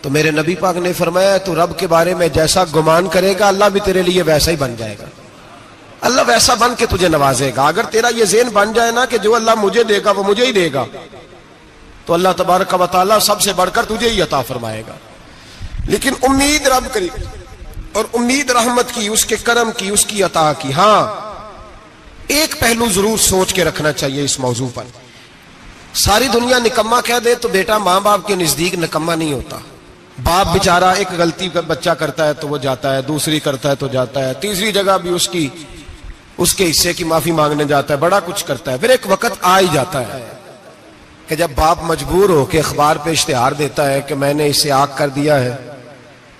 تو میرے نبی پاک نے فرمایا تو رب کے بارے میں جیسا گمان کرے گا اللہ بھی تیرے لیے ویسا ہی بن جائے گا، اللہ ویسا بن کے تجھے نوازے گا۔ اگر تیرا یہ ذہن بن جائے نا کہ جو اللہ مجھے دے گا وہ مجھے ہی دے گا، تو اللہ تبارک و تعالیٰ سب سے بڑھ کر تجھے ہی عطا فرمائے گا۔ لیکن امید رب کری اور امید رحمت کی، اس کے کرم کی، اس کی عطا کی۔ ہاں ایک پہلو ضرور سوچ کے رکھنا چاہیے اس موضوع پر، ساری دنیا نکما کہہ دے تو بیٹا ماں باپ کے نزدیک نکما نہیں ہوتا۔ باپ بیچارہ ایک غلطی کا بچہ کرتا ہے تو وہ جاتا ہے، دوسری کرتا ہے تو جاتا ہے، تیسری جگہ بھی اس کے حصے کی معافی مانگنے جاتا ہے، بڑا کچھ کرتا ہے۔ پھر ایک وقت آ ہی جاتا ہے کہ جب باپ مجبور ہو کے اخبار پہ اشتہار دیتا ہے کہ میں نے اسے آگ کر دیا ہے،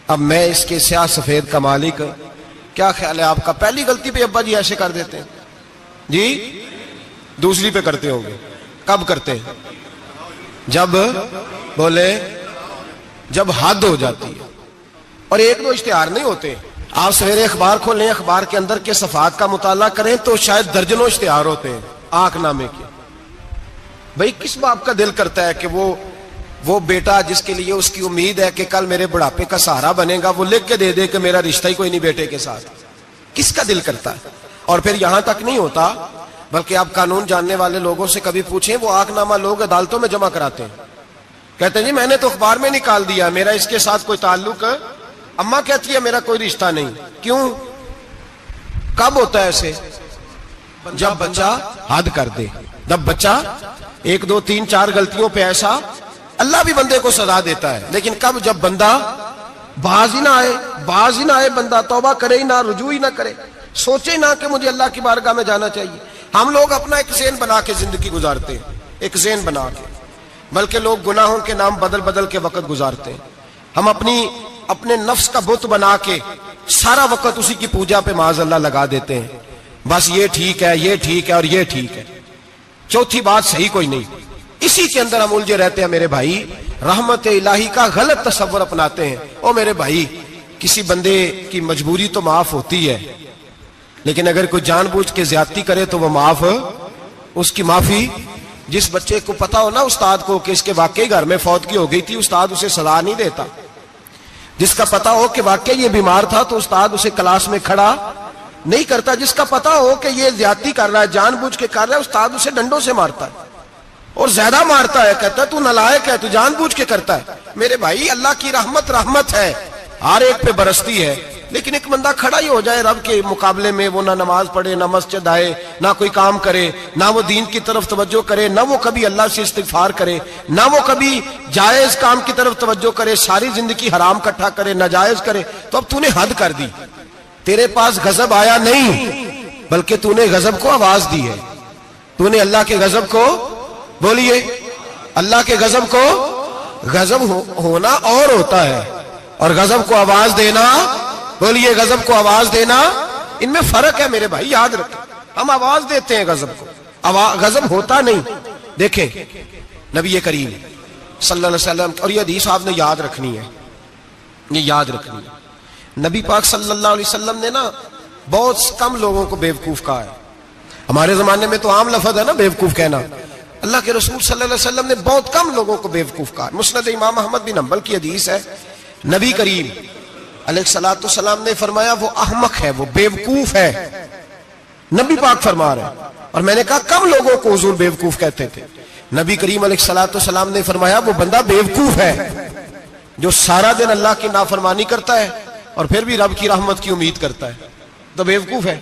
اب میں اس کے سیاہ سفید کا مالک۔ کیا خیال ہے آپ کا؟ پہلی غلطی پہ ابا جی ایسے کر دیتے ہیں جی، دوسری پہ کرتے ہوں گے۔ کب کرتے ہیں؟ جب بولے جب حد ہو جاتی ہے۔ اور ایک دو اشتہار نہیں ہوتے، آپ سویرے اخبار کھولیں، اخبار کے اندر کے صفحات کا مطالعہ کریں تو شاید درجنوں اشتہار ہوتے ہیں آنکھ نامے کے۔ بھئی کس باپ کا دل کرتا ہے کہ وہ بیٹا جس کے لیے اس کی امید ہے کہ کل میرے بڑھاپے کا سہارا بنے گا، وہ لکھ کے دے دے کہ میرا رشتہ ہی کوئی نہیں بیٹے کے ساتھ؟ کس کا دل کرتا ہے؟ اور پھر یہاں تک نہیں ہوتا، بلکہ آپ قانون جاننے والے لوگوں سے کبھی پوچھیں، وہ آنکھ نامہ لوگ عدالتوں میں جمع کراتے ہیں، کہتے ہیں جی میں نے تو اخبار میں نکال دیا، میرا اس کے ساتھ کوئی تعلق ہے، اماں کہتی ہے میرا کوئی رشتہ نہیں۔ کیوں؟ کب ہوتا ہے ایسے؟ جب بچہ حد کر دے، جب بچہ ایک دو تین چار غلطیوں پہ ایسا، اللہ بھی بندے کو سزا دیتا ہے، لیکن کب؟ جب بندہ باز ہی نہ آئے بندہ، توبہ کرے ہی نہ، رجوع ہی نہ کرے، سوچے ہی نہ کہ مجھے اللہ کی بارگاہ میں جانا چاہیے۔ ہم لوگ اپنا ایک ذہن بنا کے زندگی گزارتے ہیں، ایک ذہن بنا کے، بلکہ لوگ گناہوں کے نام بدل کے وقت گزارتے ہیں۔ ہم اپنے نفس کا بت بنا کے سارا وقت اسی کی پوجا پہ معاذ اللہ لگا دیتے ہیں، بس یہ ٹھیک ہے، یہ ٹھیک ہے اور یہ ٹھیک ہے، چوتھی بات صحیح کوئی نہیں۔ اسی کے اندر ہم الجھے رہتے ہیں میرے بھائی، رحمت الہی کا غلط تصور اپناتے ہیں۔ او میرے بھائی، کسی بندے کی مجبوری تو معاف ہوتی ہے، لیکن اگر کوئی جان بوجھ کے زیادتی کرے تو وہ معاف، اس کی معافی، جس بچے کو پتا ہو نا استاد کو کہ اس کے واقعی گھر میں فوتگی ہو گئی تھی، استاد اسے سزا نہیں دیتا۔ جس کا پتا ہو کہ واقعی یہ بیمار تھا تو استاد اسے کلاس میں کھڑا نہیں کرتا۔ جس کا پتا ہو کہ یہ زیادتی کر رہا ہے، جان بوجھ کے کر رہا ہے، استاد اسے ڈنڈوں سے مارتا ہے اور زیادہ مارتا ہے، کہتا ہے تو نالائق ہے، تو جان بوجھ کے کرتا ہے۔ میرے بھائی اللہ کی رحمت ہے، ہر ایک پہ برستی ہے، لیکن ایک بندہ کھڑا ہی ہو جائے رب کے مقابلے میں، وہ نہ نماز پڑھے، نہ مسجد آئے، نہ کوئی کام کرے، نہ وہ دین کی طرف توجہ کرے، نہ وہ کبھی اللہ سے استغفار کرے، نہ وہ کبھی جائز کام کی طرف توجہ کرے، ساری زندگی حرام کٹھا کرے، ناجائز کرے، تو اب تو نے حد کر دی۔ تیرے پاس غضب آیا نہیں، بلکہ تو نے غضب کو آواز دی ہے۔ تو نے اللہ کے غضب کو، بولیے اللہ کے غضب کو، غضب ہونا اور ہوتا ہے اور غضب کو آواز دینا، بولیے غضب کو آواز دینا، ان میں فرق ہے میرے بھائی، یاد رکھیں۔ ہم آواز دیتے ہیں غضب کو، غضب ہوتا نہیں۔ دیکھیں نبی کریم صلی اللہ علیہ وسلم، اور یہ حدیث آپ نے یاد رکھنی ہے، یہ یاد رکھنی ہے۔ نبی پاک صلی اللہ علیہ وسلم نے نا بہت کم لوگوں کو بیوقوف کہا ہے۔ ہمارے زمانے میں تو عام لفظ ہے نا بیوقوف کہنا، اللہ کے رسول صلی اللہ علیہ وسلم نے بہت کم لوگوں کو بیوقوف کہا۔ مسند امام احمد بن حنبل کی حدیث ہے، نبی کریم علیہ الصلوۃ والسلام نے فرمایا وہ احمق ہے، وہ بیوقوف ہے، نبی پاک فرما رہے ہیں۔ اور میں نے کہا کم لوگوں کو حضور بیوقوف کہتے تھے؟ نبی کریم علیہ الصلوۃ والسلام نے فرمایا وہ بندہ بیوقوف ہے جو سارا دن اللہ کی نافرمانی کرتا ہے اور پھر بھی رب کی رحمت کی امید کرتا ہے، تو بیوقوف ہے۔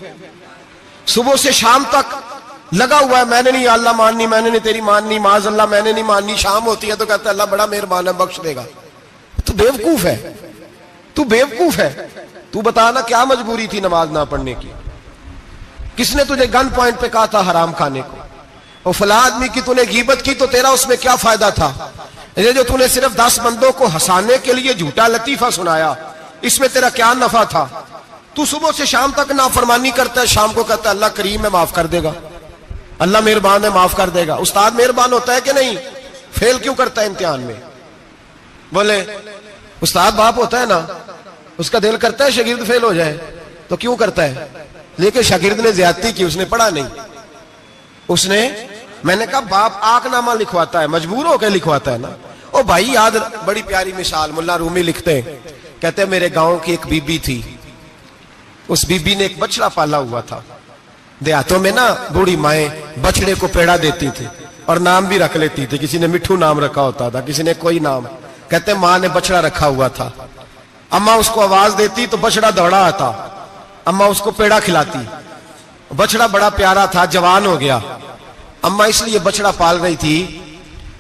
صبح سے شام تک لگا ہوا ہے، میں نے نہیں اللہ ماننی، میں نے نہیں تیری ماننی، معاذ اللہ میں نے نہیں ماننی، شام ہوتی ہے تو کہتا ہے اللہ بڑا مہربان ہے بخش دے گا، تو بیوقوف ہے، تو بیوقوف ہے۔ تو بتانا کیا مجبوری تھی نماز نہ پڑھنے کی؟ کس نے تجھے گن پوائنٹ پہ کہا تھا حرام کھانے کو؟ اور فلاں آدمی کی تو نے غیبت کی تو تیرا اس میں کیا فائدہ تھا؟ یہ جو تو نے صرف 10 بندوں کو ہنسانے کے لیے جھوٹا لطیفہ سنایا، اس میں تیرا کیا نفع تھا؟ تو صبح سے شام تک نافرمانی کرتا ہے، شام کو کہتا ہے اللہ کریم ہے معاف کر دے گا، اللہ مہربان ہے معاف کر دے گا۔ استاد مہربان ہوتا ہے کہ نہیں؟ فیل کیوں کرتا ہے امتحان میں؟ بولے استاد باپ ہوتا ہے نا، اس کا دل کرتا ہے شاگرد فیل ہو جائے، تو کیوں کرتا ہے؟ لیکن شاگرد نے زیادتی کی، اس نے پڑھا نہیں، اس نے، میں نے کہا باپ آنکھ نامہ لکھواتا ہے، مجبور ہو کے لکھواتا ہے نا، او بھائی یاد، بڑی پیاری مثال ملا رومی لکھتے ہیں، کہتے ہیں میرے گاؤں کی ایک بی بی تھی، اس بی بی نے ایک بچڑا پالا ہوا تھا۔ دیہاتوں میں نا بوڑھی مائیں بچڑے کو پیڑا دیتی تھی اور نام بھی رکھ لیتی تھی، کسی نے مٹھو نام رکھا ہوتا تھا، کسی نے کوئی نام۔ کہتے ہیں ماں نے بچڑا رکھا ہوا تھا، اماں اس کو آواز دیتی تو بچڑا دوڑا آتا، اماں اس کو پیڑا کھلاتی، بچڑا بڑا پیارا تھا، جوان ہو گیا۔ اماں اس لیے بچڑا پال رہی تھی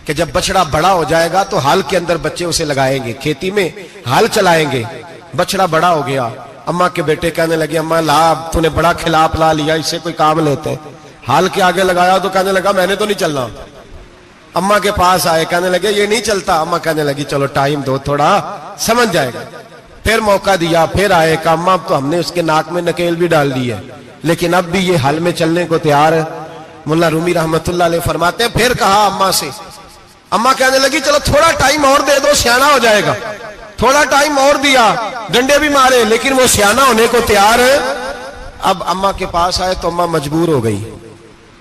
کہ جب بچڑا بڑا ہو جائے گا تو ہل کے اندر بچے اسے لگائیں گے، کھیتی میں ہل چلائیں گے۔ بچڑا بڑا ہو گیا، اماں کے بیٹے کہنے لگے اماں لا، تو نے بڑا کھلا پلا لیا، اس سے کوئی کام لیتے ہیں۔ ہل کے آگے لگایا تو کہنے لگا میں نے تو نہیں چلنا۔ اماں کے پاس آئے، کہنے لگے یہ نہیں چلتا۔ اماں کہنے لگی چلو ٹائم دو تھوڑا، سمجھ جائے گا۔ پھر موقع دیا، پھر آئے، کہا اماں تو ہم نے اس کے ناک میں نکیل بھی ڈال دی ہے لیکن اب بھی یہ ہل میں چلنے کو تیار ہے۔ ملا رومی رحمت اللہ علیہ فرماتے ہیں پھر کہا اماں سے، اماں کہنے لگی چلو تھوڑا ٹائم اور دے دو، سیانا ہو جائے گا۔ تھوڑا ٹائم اور دیا، ڈنڈے بھی مارے لیکن وہ سیانا ہونے کو تیار ہے۔ اب اماں کے پاس آئے تو اماں مجبور ہو گئی،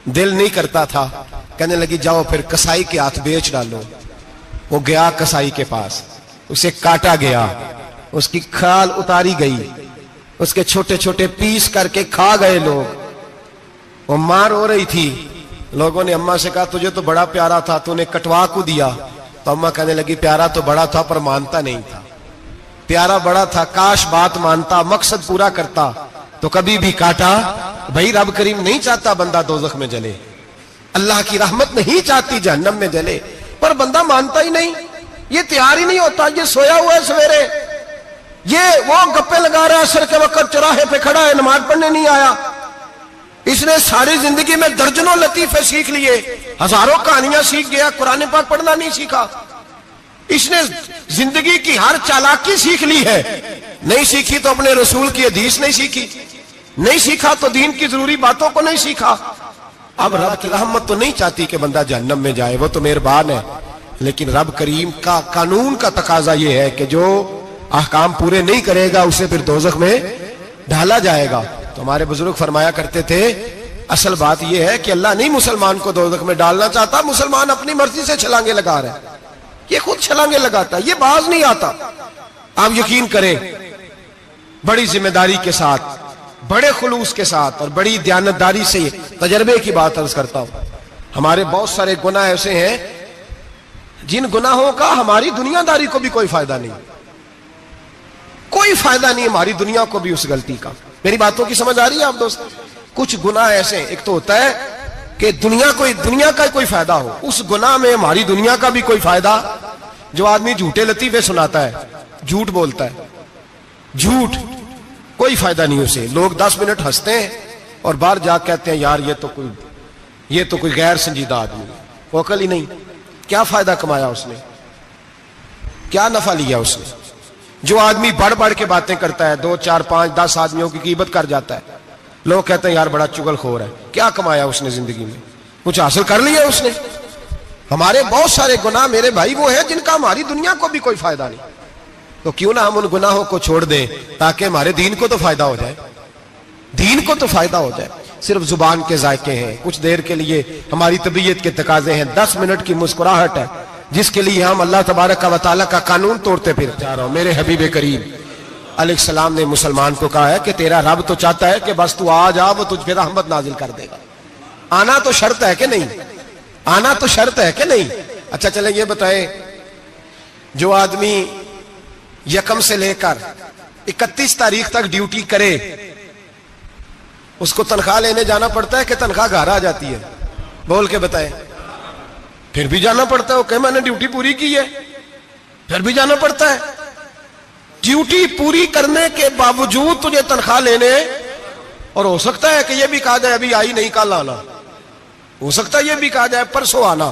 دل نہیں کرتا تھا، کہنے لگی جاؤ پھر کسائی کے ہاتھ بیچ ڈالو۔ وہ گیا کسائی کے پاس، اسے کاٹا گیا، اس کی کھال اتاری گئی، اس کے چھوٹے چھوٹے پیس کر کے کھا گئے لوگ۔ وہ ماں رو رہی تھی، لوگوں نے اماں سے کہا تجھے تو بڑا پیارا تھا، تو نے کٹوا کو دیا۔ تو اماں کہنے لگی پیارا تو بڑا تھا پر مانتا نہیں تھا، پیارا بڑا تھا، کاش بات مانتا، مقصد پورا کرتا تو کبھی بھی کاٹا۔ بھائی رب کریم نہیں چاہتا بندہ دوزخ میں جلے، اللہ کی رحمت نہیں چاہتی جہنم میں جلے، پر بندہ مانتا ہی نہیں، یہ تیار ہی نہیں ہوتا۔ یہ سویا ہوا ہے سویرے، یہ وہ گپے لگا رہا ہے، عصر کے وقت چوراہے پہ کھڑا ہے، نماز پڑھنے نہیں آیا۔ اس نے ساری زندگی میں درجنوں لطیفے سیکھ لیے، ہزاروں کہانیاں سیکھ گیا، قرآن پاک پڑھنا نہیں سیکھا۔ اس نے زندگی کی ہر چالاکی سیکھ لی ہے، نہیں سیکھی تو اپنے رسول کی حدیث نہیں سیکھی، نہیں سیکھا تو دین کی ضروری باتوں کو نہیں سیکھا۔ اب رب کی رحمت تو نہیں چاہتی کہ بندہ جہنم میں جائے، وہ تو مہربان ہے، لیکن رب کریم کا قانون کا تقاضا یہ ہے کہ جو احکام پورے نہیں کرے گا اسے پھر دوزخ میں ڈالا جائے گا۔ تو ہمارے بزرگ فرمایا کرتے تھے اصل بات یہ ہے کہ اللہ نہیں مسلمان کو دوزخ میں ڈالنا چاہتا، مسلمان اپنی مرضی سے چھلانگے لگا رہا ہے، یہ خود چھلانگے لگاتا ہے، یہ باز نہیں آتا۔ آپ یقین کریں بڑی ذمہ داری کے ساتھ، بڑے خلوص کے ساتھ اور بڑی دیانتداری سے تجربے کی بات عرض کرتا ہوں، ہمارے بہت سارے گناہ ایسے ہیں جن گناہوں کا ہماری دنیا داری کو بھی کوئی فائدہ نہیں، کوئی فائدہ نہیں ہماری دنیا کو بھی اس غلطی کا۔ میری باتوں کی سمجھ آ رہی ہے آپ دوست؟ کچھ گناہ ایسے ہیں، ایک تو ہوتا ہے کہ دنیا کا کوئی فائدہ ہو، اس گناہ میں ہماری دنیا کا بھی کوئی فائدہ۔ جو آدمی جھوٹے لطیفے سناتا ہے، جھوٹ بولتا ہے، جھوٹ کوئی فائدہ نہیں اسے، لوگ 10 منٹ ہنستے ہیں اور باہر جا کہتے ہیں یار یہ تو کوئی غیر سنجیدہ آدمی ہے، وہ عقل ہی نہیں۔ کیا فائدہ کمایا اس نے؟ کیا نفع لیا اس نے؟ جو آدمی بڑھ بڑھ کے باتیں کرتا ہے، 2 4 5 10 آدمیوں کی غیبت کر جاتا ہے، لوگ کہتے ہیں یار بڑا چغل خور ہے، کیا کمایا اس نے زندگی میں؟ کچھ حاصل کر لیا اس نے؟ ہمارے بہت سارے گناہ میرے بھائی وہ ہیں جن کا ہماری دنیا کو بھی کوئی فائدہ نہیں، تو کیوں نہ ہم ان گناہوں کو چھوڑ دیں تاکہ ہمارے دین کو تو فائدہ ہو جائے، دین کو تو فائدہ ہو جائے۔ صرف زبان کے ذائقے ہیں، کچھ دیر کے لیے ہماری طبیعت کے تقاضے ہیں، 10 منٹ کی مسکراہٹ ہے جس کے لیے ہم اللہ تبارک و تعالیٰ کا قانون توڑتے پھر جا رہا ہوں۔ میرے حبیب کریم علیہ السلام نے مسلمان کو کہا ہے کہ تیرا رب تو چاہتا ہے کہ بس تو آ جا، وہ تجھ پہ رحمت نازل کر دے گا۔ آنا تو شرط ہے کہ نہیں؟ آنا تو شرط ہے کہ نہیں؟ اچھا چلیں یہ بتائیں، جو آدمی 1 سے لے کر 31 تاریخ تک ڈیوٹی کرے اس کو تنخواہ لینے جانا پڑتا ہے کہ تنخواہ گھر آ جاتی ہے؟ بول کے بتائیں۔ پھر بھی جانا پڑتا ہے، وہ کہ میں نے ڈیوٹی پوری کی ہے، پھر بھی جانا پڑتا ہے۔ ڈیوٹی پوری کرنے کے باوجود تجھے تنخواہ لینے، اور ہو سکتا ہے کہ یہ بھی کہا جائے ابھی آئی نہیں کل آنا، ہو سکتا ہے یہ بھی کہا جائے پرسوں آنا،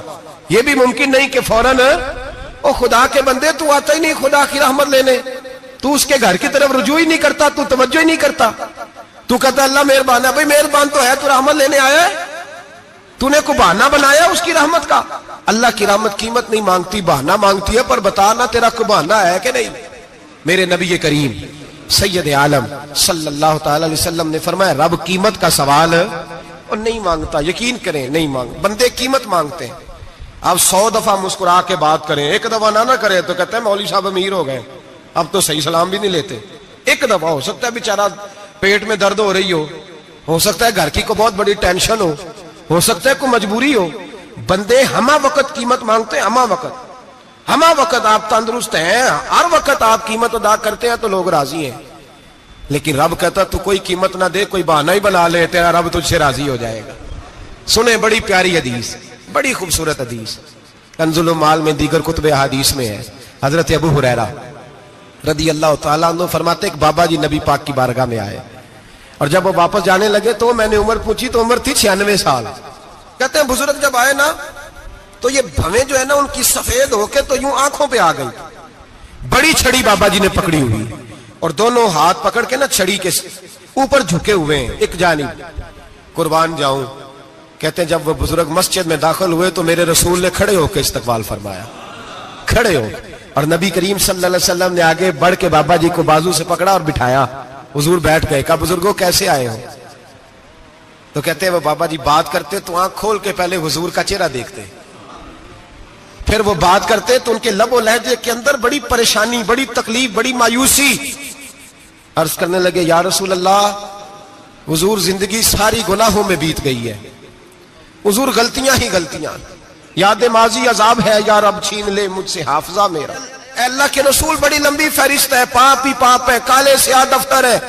یہ بھی ممکن نہیں کہ فوراً او خدا کے بندے تو آتا ہی نہیں خدا کی رحمت لینے، تو اس کے گھر کی طرف رجوع ہی نہیں کرتا، تو توجہ ہی نہیں کرتا، تو کہتا اللہ مہربان ہے۔ بھائی مہربان تو ہے، تو رحمت لینے آیا ہے، تو نے کو بہانہ بنایا اس کی رحمت کا؟ اللہ کی رحمت قیمت نہیں مانگتی، بہانہ مانگتی ہے، پر بتانا تیرا کو بہانہ ہے کہ نہیں؟ میرے نبی کریم سید عالم صلی اللہ تعالی علیہ وسلم نے فرمایا رب قیمت کا سوال اور نہیں مانگتا، یقین کریں نہیں مانگ، بندے قیمت مانگتے ہیں، اب 100 دفعہ مسکرا کے بات کریں، ایک دفعہ نہ کرے تو کہتے ہیں مولوی صاحب امیر ہو گئے، اب تو صحیح سلام بھی نہیں لیتے۔ ایک دفعہ ہو سکتا ہے بیچارہ پیٹ میں درد ہو رہی ہو سکتا ہے گھر کی کو بہت بڑی ٹینشن ہو سکتا ہے کوئی مجبوری ہو، بندے ہمہ وقت قیمت مانگتے ہیں، ہمہ وقت آپ تندرست ہیں، ہر وقت آپ قیمت ادا کرتے ہیں تو لوگ راضی ہیں۔ لیکن رب کہتا تو کوئی قیمت نہ دے، کوئی بہانہ ہی بنا لے، تیرا رب تجھ سے راضی ہو جائے گا۔ سنیں بڑی پیاری حدیث، بڑی خوبصورت حدیث، کنز المال میں دیگر کتب احادیث میں ہے۔ حضرت ابو ہریرہ رضی اللہ تعالیٰ عنہ فرماتے ایک بابا جی نبی پاک کی بارگاہ میں آئے، اور جب وہ واپس جانے لگے تو میں نے عمر پوچھی تو عمر تھی 96 سال۔ کہتے ہیں بزرگ جب آئے نا تو یہ بھویں جو ہے نا ان کی سفید ہو کے تو یوں آنکھوں پہ آ گئی، بڑی چھڑی بابا جی نے پکڑی ہوئی اور دونوں ہاتھ پکڑ کے نا چھڑی کے اوپر جھکے ہوئے ہیں ایک جانب، قربان جاؤں۔ کہتے ہیں جب وہ بزرگ مسجد میں داخل ہوئے تو میرے رسول نے کھڑے ہو کے استقبال فرمایا، کھڑے ہو، اور نبی کریم صلی اللہ علیہ وسلم نے آگے بڑھ کے بابا جی کو بازو سے پکڑا اور بٹھایا۔ حضور بیٹھ گئے، کہا بزرگوں کیسے آئے ہو؟ تو کہتے ہیں وہ بابا جی بات کرتے تو آنکھ کھول کے پہلے حضور کا چہرہ دیکھتے، پھر وہ بات کرتے تو ان کے لب و لہجے کے اندر بڑی پریشانی، بڑی تکلیف، بڑی مایوسی۔ عرض کرنے لگے یا رسول اللہ، حضور زندگی ساری گناہوں میں بیت گئی ہے، حضور غلطیاں ہی غلطیاں، یاد ماضی عذاب ہے، یا رب چھین لے مجھ سے حافظہ میرا۔ اے اللہ کے رسول بڑی لمبی فہرست ہے، پاپ ہی پاپ ہے، کالے سیاہ دفتر ہے۔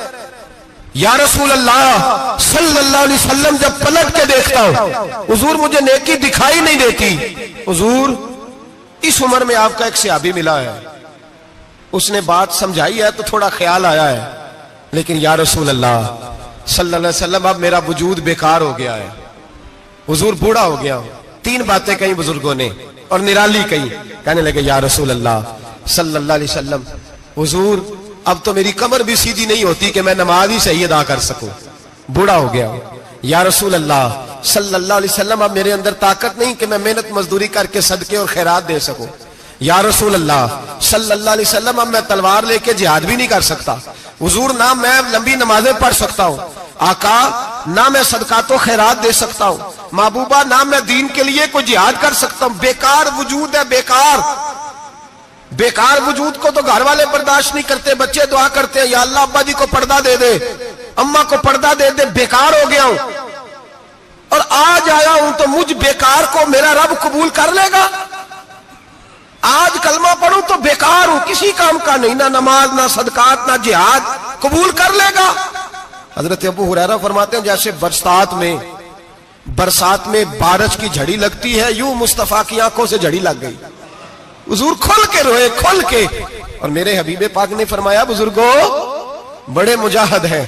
یا رسول اللہ صلی اللہ علیہ وسلم جب پلٹ کے دیکھتا ہوں حضور مجھے نیکی دکھائی نہیں دیتی۔ حضور اس عمر میں آپ کا ایک صحابی ملا ہے، اس نے بات سمجھائی ہے تو تھوڑا خیال آیا ہے، لیکن یا رسول اللہ صلی اللہ علیہ وسلم اب میرا وجود بیکار ہو گیا ہے، حضور بوڑھا ہو گیا ہوں۔ 3 باتیں کہیں بزرگوں نے اور نرالی کہیں، کہنے لگے یا رسول اللہ صلی اللہ علیہ وسلم، حضور اب تو میری کمر بھی سیدھی نہیں ہوتی کہ میں نماز ہی صحیح ادا کر سکوں، بوڑھا ہو گیا ہوں۔ یا رسول اللہ صلی اللہ علیہ وسلم اب میرے اندر طاقت نہیں کہ میں محنت مزدوری کر کے صدقے اور خیرات دے سکوں۔ یا رسول اللہ صلی اللہ علیہ وسلم اب میں تلوار لے کے جہاد بھی نہیں کر سکتا، حضور نہ میں لمبی نمازیں پڑھ سکتا ہوں، آقا نہ میں صدقات و خیرات دے سکتا ہوں، محبوبہ نہ میں دین کے لیے کوئی جہاد کر سکتا ہوں، بیکار وجود ہے، بیکار وجود کو تو گھر والے برداشت نہیں کرتے، بچے دعا کرتے ہیں یا اللہ ابا جی کو پردہ دے دے، اماں کو پردہ دے دے، بیکار ہو گیا ہوں اور آج آیا ہوں تو مجھ بیکار کو میرا رب قبول کر لے گا؟ آج کلمہ پڑھوں تو بیکار ہوں، کسی کام کا نہیں، نہ نماز نہ صدقات نہ جہاد، قبول کر لے گا؟ حضرت ابو ہریرہ فرماتے ہیں جیسے برسات میں بارش کی جھڑی لگتی ہے، یوں مصطفیٰ کی آنکھوں سے جھڑی لگ گئی، حضور کھل کے روئے، کھل کے۔ اور میرے حبیب پاک نے فرمایا بزرگوں بڑے مجاہد ہیں،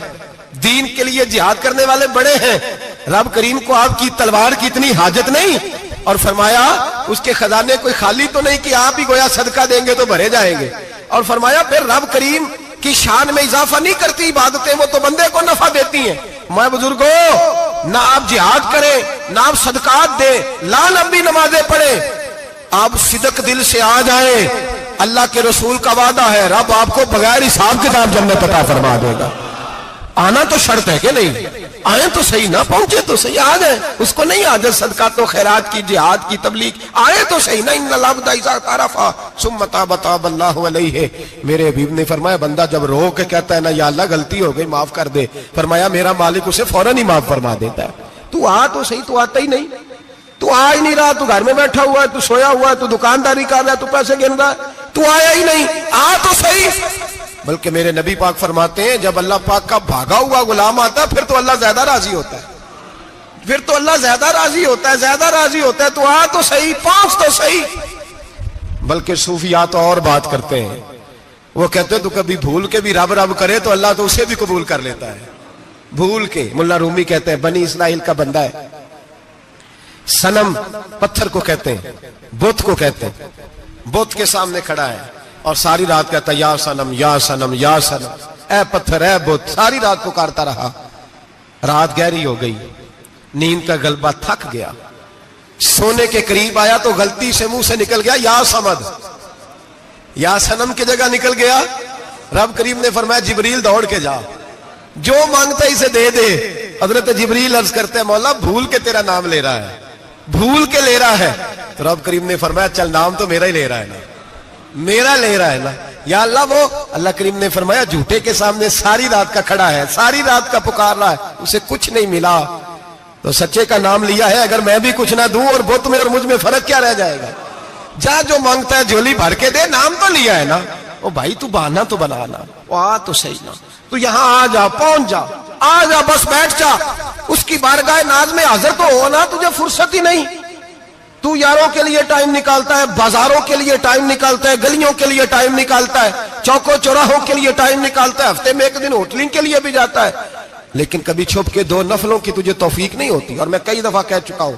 دین کے لیے جہاد کرنے والے بڑے ہیں، رب کریم کو آپ کی تلوار کی اتنی حاجت نہیں، اور فرمایا اس کے خزانے کوئی خالی تو نہیں کہ آپ ہی گویا صدقہ دیں گے تو بھرے جائیں گے، اور فرمایا پھر رب کریم کی شان میں اضافہ نہیں کرتی عبادتیں، وہ تو بندے کو نفع دیتی ہیں۔ میں بزرگوں نہ آپ جہاد کریں نہ آپ صدقات دیں، لا لمبی نمازیں پڑھیں، آپ صدق دل سے آ جائیں، اللہ کے رسول کا وعدہ ہے رب آپ کو بغیر حساب کتاب جنت عطا فرما دے گا۔ آنا تو شرط ہے کہ نہیں؟ آئیں تو صحیح، نہ پہنچے تو صحیح، آ جائیں، اس کو نہیں عادت صدقات و خیرات کی، جہاد کی، تبلیغ، آئے تو صحیح نا، ان العبد اذا تعرف ثم تاب اللہ علیہ۔ میرے حبیب نے فرمایا بندہ جب رو کے کہتا ہے نا یا اللہ غلطی ہو گئی معاف کر دے، فرمایا میرا مالک اسے فوراً ہی معاف فرما دیتا ہے۔ تو آ تو صحیح، تو آتا ہی نہیں، تو آ ہی نہیں رہا، تو گھر میں بیٹھا ہوا ہے، تو سویا ہوا ہے، تو دکانداری کر رہا ہے، تو پیسے گن رہا ہے، تو آیا ہی نہیں، آ تو صحیح۔ بلکہ میرے نبی پاک فرماتے ہیں جب اللہ پاک کا بھاگا ہوا غلام آتا ہے پھر تو اللہ زیادہ راضی ہوتا ہے، پھر تو اللہ زیادہ راضی ہوتا ہے، زیادہ راضی ہوتا ہے، تو آ تو صحیح، پہنچ تو صحیح۔ بلکہ صوفیات تو اور بات کرتے ہیں، وہ کہتے ہیں تو کبھی بھول کے بھی رب رب کرے تو اللہ تو اسے بھی قبول کر لیتا ہے، بھول کے۔ ملا رومی کہتے ہیں بنی اسرائیل کا بندہ ہے، صنم پتھر کو کہتے ہیں، بت کو کہتے ہیں، بت کے سامنے کھڑا ہے اور ساری رات کہتا ہے یا صنم یا صنم یا صنم، اے پتھر اے بت، ساری رات پکارتا رہا۔ رات گہری ہو گئی، نیند کا غلبہ، تھک گیا، سونے کے قریب آیا تو غلطی سے منہ سے نکل گیا یا صمد، یا صنم کی جگہ نکل گیا۔ رب کریم نے فرمایا جبریل دوڑ کے جا، جو مانگتا ہے اسے دے دے۔ حضرت جبریل عرض کرتے ہیں مولا بھول کے تیرا نام لے رہا ہے، بھول کے لے رہا ہے. تو رب کریم نے فرمایا چل نام تو میرا ہی لے رہا ہے نا, میرا لے رہا ہے نا. یا اللہ وہ اللہ کریم نے فرمایا جھوٹے کے سامنے ساری رات کا کھڑا ہے, ساری رات کا پکار رہا ہے, اسے کچھ نہیں ملا, تو سچے کا نام لیا ہے. اگر میں بھی کچھ نہ دوں اور بت میں اور مجھ میں فرق کیا رہ جائے گا؟ جا جو مانگتا ہے جھولی بھر کے دے, نام تو لیا ہے نا. او بھائی تو بہانا تو بنانا, وہ آ تو صحیح نا, تو یہاں آ جا, پہنچ جا, آ جا, بس بیٹھ جا, اس کی بارگاہ ناز میں حاضر تو ہونا, تجھے فرصت ہی نہیں. تو یاروں کے لیے ٹائم نکالتا ہے, بازاروں کے لیے ٹائم نکالتا ہے, گلیوں کے لیے ٹائم نکالتا ہے, چوکوں چوراہوں کے لیے ٹائم نکالتا ہے, ہفتے میں ایک دن ہوٹلنگ کے لیے بھی جاتا ہے, لیکن کبھی چھپ کے 2 نفلوں کی تجھے توفیق نہیں ہوتی. اور میں کئی دفعہ کہہ چکا ہوں,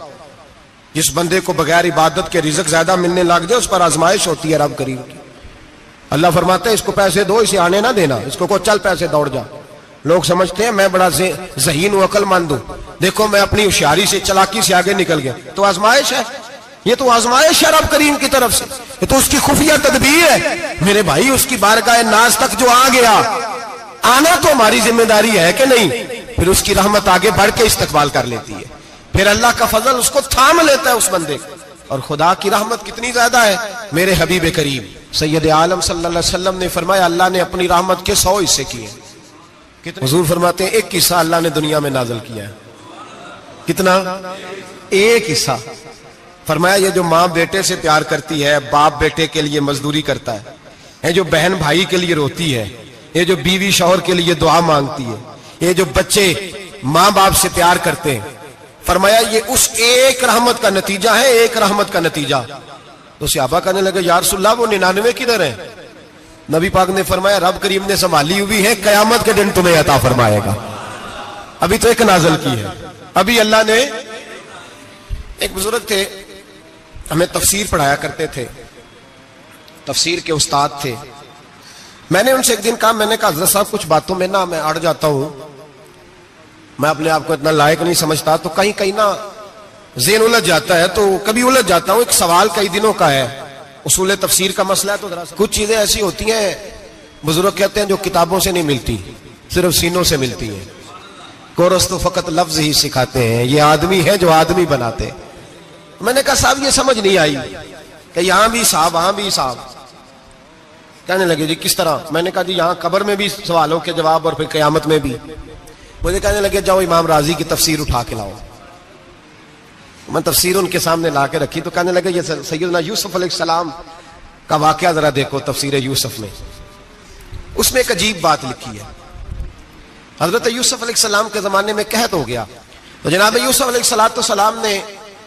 جس بندے کو بغیر عبادت کے رزق زیادہ ملنے لگ جائے اس پر آزمائش ہوتی ہے رب کریم کی. اللہ فرماتے ہیں اس کو پیسے دو, اسے آنے نہ دینا, اس کو چل پیسے دوڑ جا. لوگ سمجھتے ہیں میں بڑا ذہین و عقل مند ہوں, دیکھو میں اپنی ہوشیاری سے چلاکی سے آگے نکل گیا. تو آزمائش ہے, یہ تو آزمائش ہے رب کریم کی طرف سے, یہ تو اس کی خفیہ تدبیر ہے. میرے بھائی اس کی بارگاہ ناز تک جو آ گیا, آنا تو ہماری ذمہ داری ہے کہ نہیں, پھر اس کی رحمت آگے بڑھ کے استقبال کر لیتی ہے, پھر اللہ کا فضل اس کو تھام لیتا ہے اس بندے کو. اور خدا کی رحمت کتنی زیادہ ہے. میرے حبیب کریم سید عالم صلی اللہ علیہ وسلم نے فرمایا اللہ نے اپنی رحمت کے 100 حصے کیے. حضور فرماتے ہیں ایک حصہ اللہ نے دنیا میں نازل کیا ہے. کتنا؟ ایک حصہ. فرمایا یہ جو ماں بیٹے سے پیار کرتی ہے, باپ بیٹے کے لیے مزدوری کرتا ہے, جو بہن بھائی کے لیے روتی ہے, یہ جو بیوی شوہر کے لیے دعا مانگتی ہے, یہ جو بچے ماں باپ سے پیار کرتے ہیں, فرمایا یہ اس ایک رحمت کا نتیجہ ہے, ایک رحمت کا نتیجہ. تو صحابہ کہنے لگے یا رسول اللہ وہ 99 کدھر ہیں؟ نبی پاک نے فرمایا رب کریم نے سنبھالی ہوئی ہے, قیامت کے دن تمہیں عطا فرمائے گا. ابھی تو ایک نازل کی ہے, ابھی اللہ نے. ایک بزرگ تھے ہمیں تفسیر پڑھایا کرتے تھے, تفسیر کے استاد تھے. میں نے ان سے ایک دن کہا, میں نے کہا حضرت صاحب کچھ باتوں میں نا میں اڑ جاتا ہوں, میں اپنے آپ کو اتنا لائق نہیں سمجھتا, تو کہیں کہیں نا ذہن الجھ جاتا ہے, تو کبھی الجھ جاتا ہوں. ایک سوال کئی دنوں کا ہے, اصول تفسیر کا مسئلہ ہے, تو کچھ چیزیں ایسی ہوتی ہیں بزرگ کہتے ہیں جو کتابوں سے نہیں ملتی, صرف سینوں سے ملتی ہیں. کورس تو فقط لفظ ہی سکھاتے ہیں, یہ آدمی ہے جو آدمی بناتے ہیں. میں نے کہا صاحب یہ سمجھ نہیں آئی کہ یہاں بھی صاحب وہاں بھی صاحب. کہنے لگے جی کس طرح؟ میں نے کہا جی یہاں قبر میں بھی سوالوں کے جواب اور پھر قیامت میں بھی. مجھے کہنے لگے جاؤ امام راضی کی تفسیر اٹھا کے لاؤ. میں تفسیر ان کے سامنے لا کے رکھی, تو کہنے لگے یہ سیدنا یوسف علیہ السلام کا واقعہ ذرا دیکھو تفسیر یوسف میں, اس میں ایک عجیب بات لکھی ہے. حضرت یوسف علیہ السلام کے زمانے میں قحط ہو گیا, تو جناب یوسف علیہ السلام نے,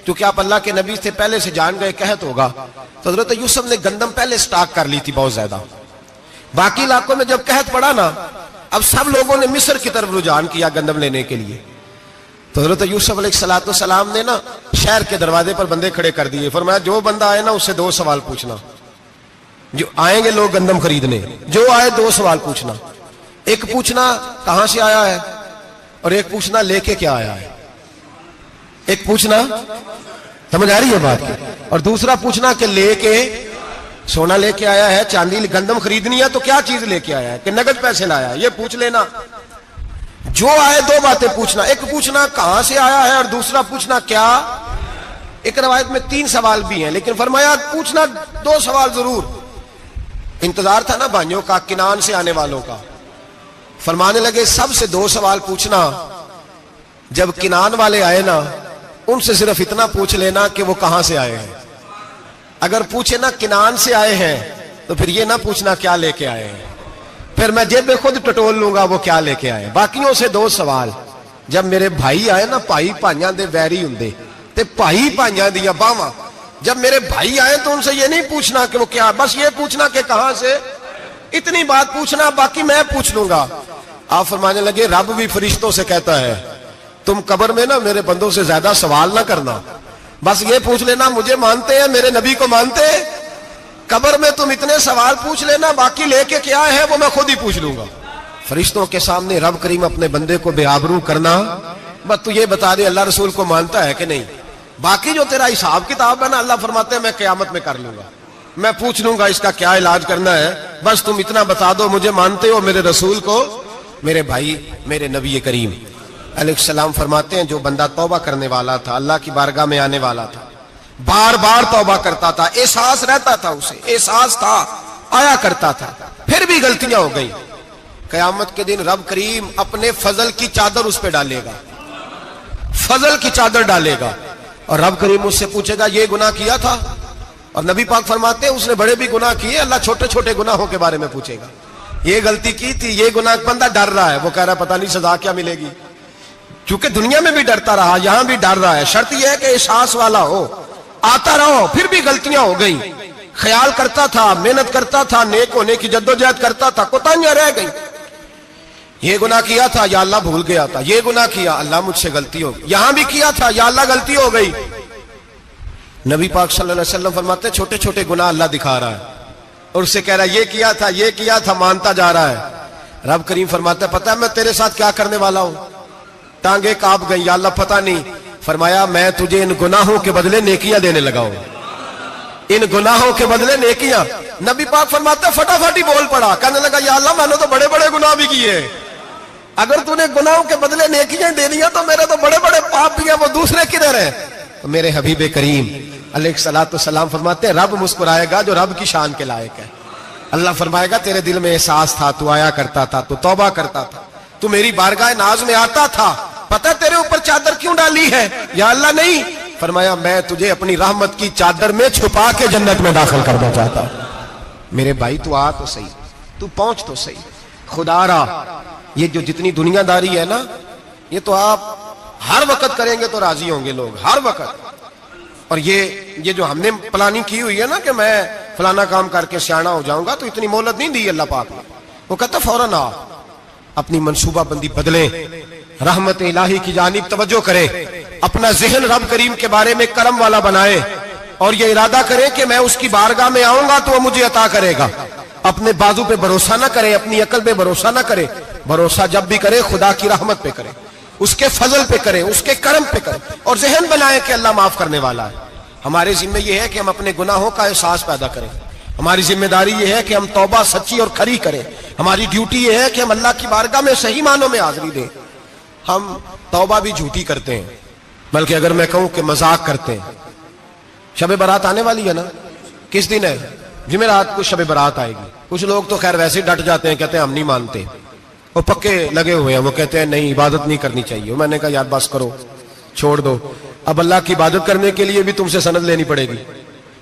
چونکہ آپ اللہ کے نبی سے پہلے سے جان گئے قحط ہوگا, تو حضرت یوسف نے گندم پہلے سٹاک کر لی تھی بہت زیادہ. باقی علاقوں میں جب قحط پڑا نا, اب سب لوگوں نے مصر کی طرف رجحان کیا گندم لینے کے لیے. تو حضرت یوسف علیہ السلام نے نا شہر کے دروازے پر بندے کھڑے کر دیے. فرمایا جو بندہ آئے نا اس سے 2 سوال پوچھنا. جو آئیں گے لوگ گندم خریدنے, جو آئے 2 سوال پوچھنا. ایک پوچھنا کہاں سے آیا ہے, اور ایک پوچھنا لے کے کیا آیا ہے. ایک پوچھنا, سمجھ آ رہی ہے بات کی, اور دوسرا پوچھنا کہ لے کے سونا لے کے آیا ہے, چاندی گندم خریدنی ہے تو کیا چیز لے کے آیا ہے, کہ نگد پیسے لایا ہے, یہ پوچھ لینا. جو آئے 2 باتیں پوچھنا, ایک پوچھنا کہاں سے آیا ہے اور دوسرا پوچھنا کیا. ایک روایت میں 3 سوال بھی ہیں, لیکن فرمایا پوچھنا 2 سوال ضرور. انتظار تھا نا بھائیوں کا کنان سے آنے والوں کا. فرمانے لگے سب سے 2 سوال پوچھنا, جب کنان والے آئے نا ان سے صرف اتنا پوچھ لینا کہ وہ کہاں سے آئے ہیں. اگر پوچھے نا کنان سے آئے ہیں تو پھر یہ نہ پوچھنا کیا لے کے آئے ہیں, پھر میں جیب میں خود ٹٹول لوں گا وہ کیا لے کے آئے. باقیوں سے 2 سوال. جب میرے بھائی آئے نا, بھائی بھائیاں دے ویری ہوندے تے بھائی بھائیاں دیا باواں, جب میرے بھائی آئے تو ان سے یہ نہیں پوچھنا کہ وہ کیا, بس یہ پوچھنا کہ کہاں سے. اتنی بات پوچھنا, باقی میں پوچھ لوں گا. آپ فرمانے لگے رب بھی فرشتوں سے کہتا ہے تم قبر میں نا میرے بندوں سے زیادہ سوال نہ کرنا, بس یہ پوچھ لینا مجھے مانتے ہیں, میرے نبی کو مانتے ہیں. قبر میں تم اتنے سوال پوچھ لینا, باقی لے کے کیا ہے وہ میں خود ہی پوچھ لوں گا. فرشتوں کے سامنے رب کریم اپنے بندے کو بے آبرو کرنا, بس تو یہ بتا دے اللہ رسول کو مانتا ہے کہ نہیں. باقی جو تیرا حساب کتاب ہے نا, اللہ فرماتے ہیں میں قیامت میں کر لوں گا, میں پوچھ لوں گا اس کا کیا علاج کرنا ہے. بس تم اتنا بتا دو مجھے مانتے ہو, میرے رسول کو, میرے بھائی, میرے نبی کریم. علیہ السلام فرماتے ہیں جو بندہ توبہ کرنے والا تھا, اللہ کی بارگاہ میں آنے والا تھا, بار بار توبہ کرتا تھا, احساس رہتا تھا, اسے احساس تھا, آیا کرتا تھا, پھر بھی غلطیاں ہو گئی, قیامت کے دن رب کریم اپنے فضل کی چادر اس پہ ڈالے گا, فضل کی چادر ڈالے گا, اور رب کریم اس سے پوچھے گا یہ گناہ کیا تھا؟ اور نبی پاک فرماتے ہیں اس نے بڑے بھی گناہ کیے, اللہ چھوٹے چھوٹے گناہوں کے بارے میں پوچھے گا, یہ غلطی کی تھی, یہ گناہ, بندہ ڈر رہا ہے, وہ کہہ رہا ہے پتہ نہیں سزا کیا ملے گی, کیونکہ دنیا میں بھی ڈرتا رہا, یہاں بھی ڈر رہا ہے. شرط یہ ہے کہ احساس والا ہو, آتا رہو, پھر بھی غلطیاں ہو گئی, خیال کرتا تھا, محنت کرتا تھا, نیک ہونے کی جدوجہد کرتا تھا, کوتاہیاں رہ گئی, یہ گناہ کیا تھا یا اللہ بھول گیا تھا, یہ گناہ کیا اللہ مجھ سے غلطی ہو گئی, یہاں بھی کیا تھا یا اللہ غلطی ہو گئی. نبی پاک صلی اللہ علیہ وسلم فرماتے ہیں چھوٹے چھوٹے گناہ اللہ دکھا رہا ہے, اور اس سے کہہ رہا ہے یہ کیا تھا, مانتا جا رہا ہے. رب کریم فرماتا ہے پتہ ہے میں تیرے ساتھ کیا کرنے والا ہوں؟ ٹانگیں کانپ گئی, یا اللہ پتہ نہیں. فرمایا میں تجھے ان گناہوں کے بدلے نیکیاں دینے لگا ہوں, ان گناہوں کے بدلے نیکیاں. نبی پاک فرماتا ہے فٹافٹ ہی بول پڑا, کہنے لگا یا اللہ میں نے تو بڑے بڑے گناہ بھی کیے, اگر تو نے گناہوں کے بدلے نیکیاں دے دیا تو میرے تو بڑے بڑے پاپ بھی ہیں, وہ دوسرے کدھر ہیں؟ تو میرے حبیب کریم علیہ الصلوۃ والسلام فرماتے ہیں رب مسکرائے گا جو رب کی شان کے لائق ہے. اللہ فرمائے گا تیرے دل میں احساس تھا, تو آیا کرتا تھا, تو توبہ کرتا تھا, تو میری بارگاہ ناز میں آتا تھا, پتہ تیرے اوپر چادر کیوں ڈالی ہے؟ یا اللہ نہیں. فرمایا میں تجھے اپنی رحمت کی چادر میں چھپا کے جنت میں داخل کرنا چاہتا ہوں. میرے بھائی تو آ تو صحیح, تو پہنچ تو صحیح, خدا را. یہ جو جتنی دنیا داری ہے نا, یہ تو آپ ہر وقت کریں گے تو راضی ہوں گے لوگ, ہر وقت. اور یہ جو ہم نے پلاننگ کی ہوئی ہے نا کہ میں فلانا کام کر کے سیانا ہو جاؤں گا, تو اتنی مہلت نہیں دی اللہ پاک نے. وہ کہتا فوراً آ, اپنی منصوبہ بندی بدلیں, رحمت الہی کی جانب توجہ کرے, اپنا ذہن رب کریم کے بارے میں کرم والا بنائے, اور یہ ارادہ کرے کہ میں اس کی بارگاہ میں آؤں گا تو وہ مجھے عطا کرے گا. اپنے بازو پہ بھروسہ نہ کرے, اپنی عقل پہ بھروسہ نہ کرے, بھروسہ جب بھی کرے خدا کی رحمت پہ کرے, اس کے فضل پہ کرے, اس کے کرم پہ کرے, اور ذہن بنائے کہ اللہ معاف کرنے والا ہے. ہمارے ذمہ یہ ہے کہ ہم اپنے گناہوں کا احساس پیدا کریں, ہماری ذمہ داری یہ ہے کہ ہم توبہ سچی اور کھری کریں, ہماری ڈیوٹی یہ ہے کہ ہم اللہ کی بارگاہ میں صحیح معنوں میں حاضری دیں. ہم توبہ بھی جھوٹی کرتے ہیں, بلکہ اگر میں کہوں کہ مذاق کرتے ہیں. شب برات آنے والی ہے نا, کس دن ہے؟ جمعرات کو شب برات آئے گی. کچھ لوگ تو خیر ویسے ڈٹ جاتے ہیں, کہتے ہیں ہم نہیں مانتے, وہ پکے لگے ہوئے ہیں, وہ کہتے ہیں نہیں عبادت نہیں کرنی چاہیے. میں نے کہا یار بس کرو, چھوڑ دو. اب اللہ کی عبادت کرنے کے لیے بھی تم سے سند لینی پڑے گی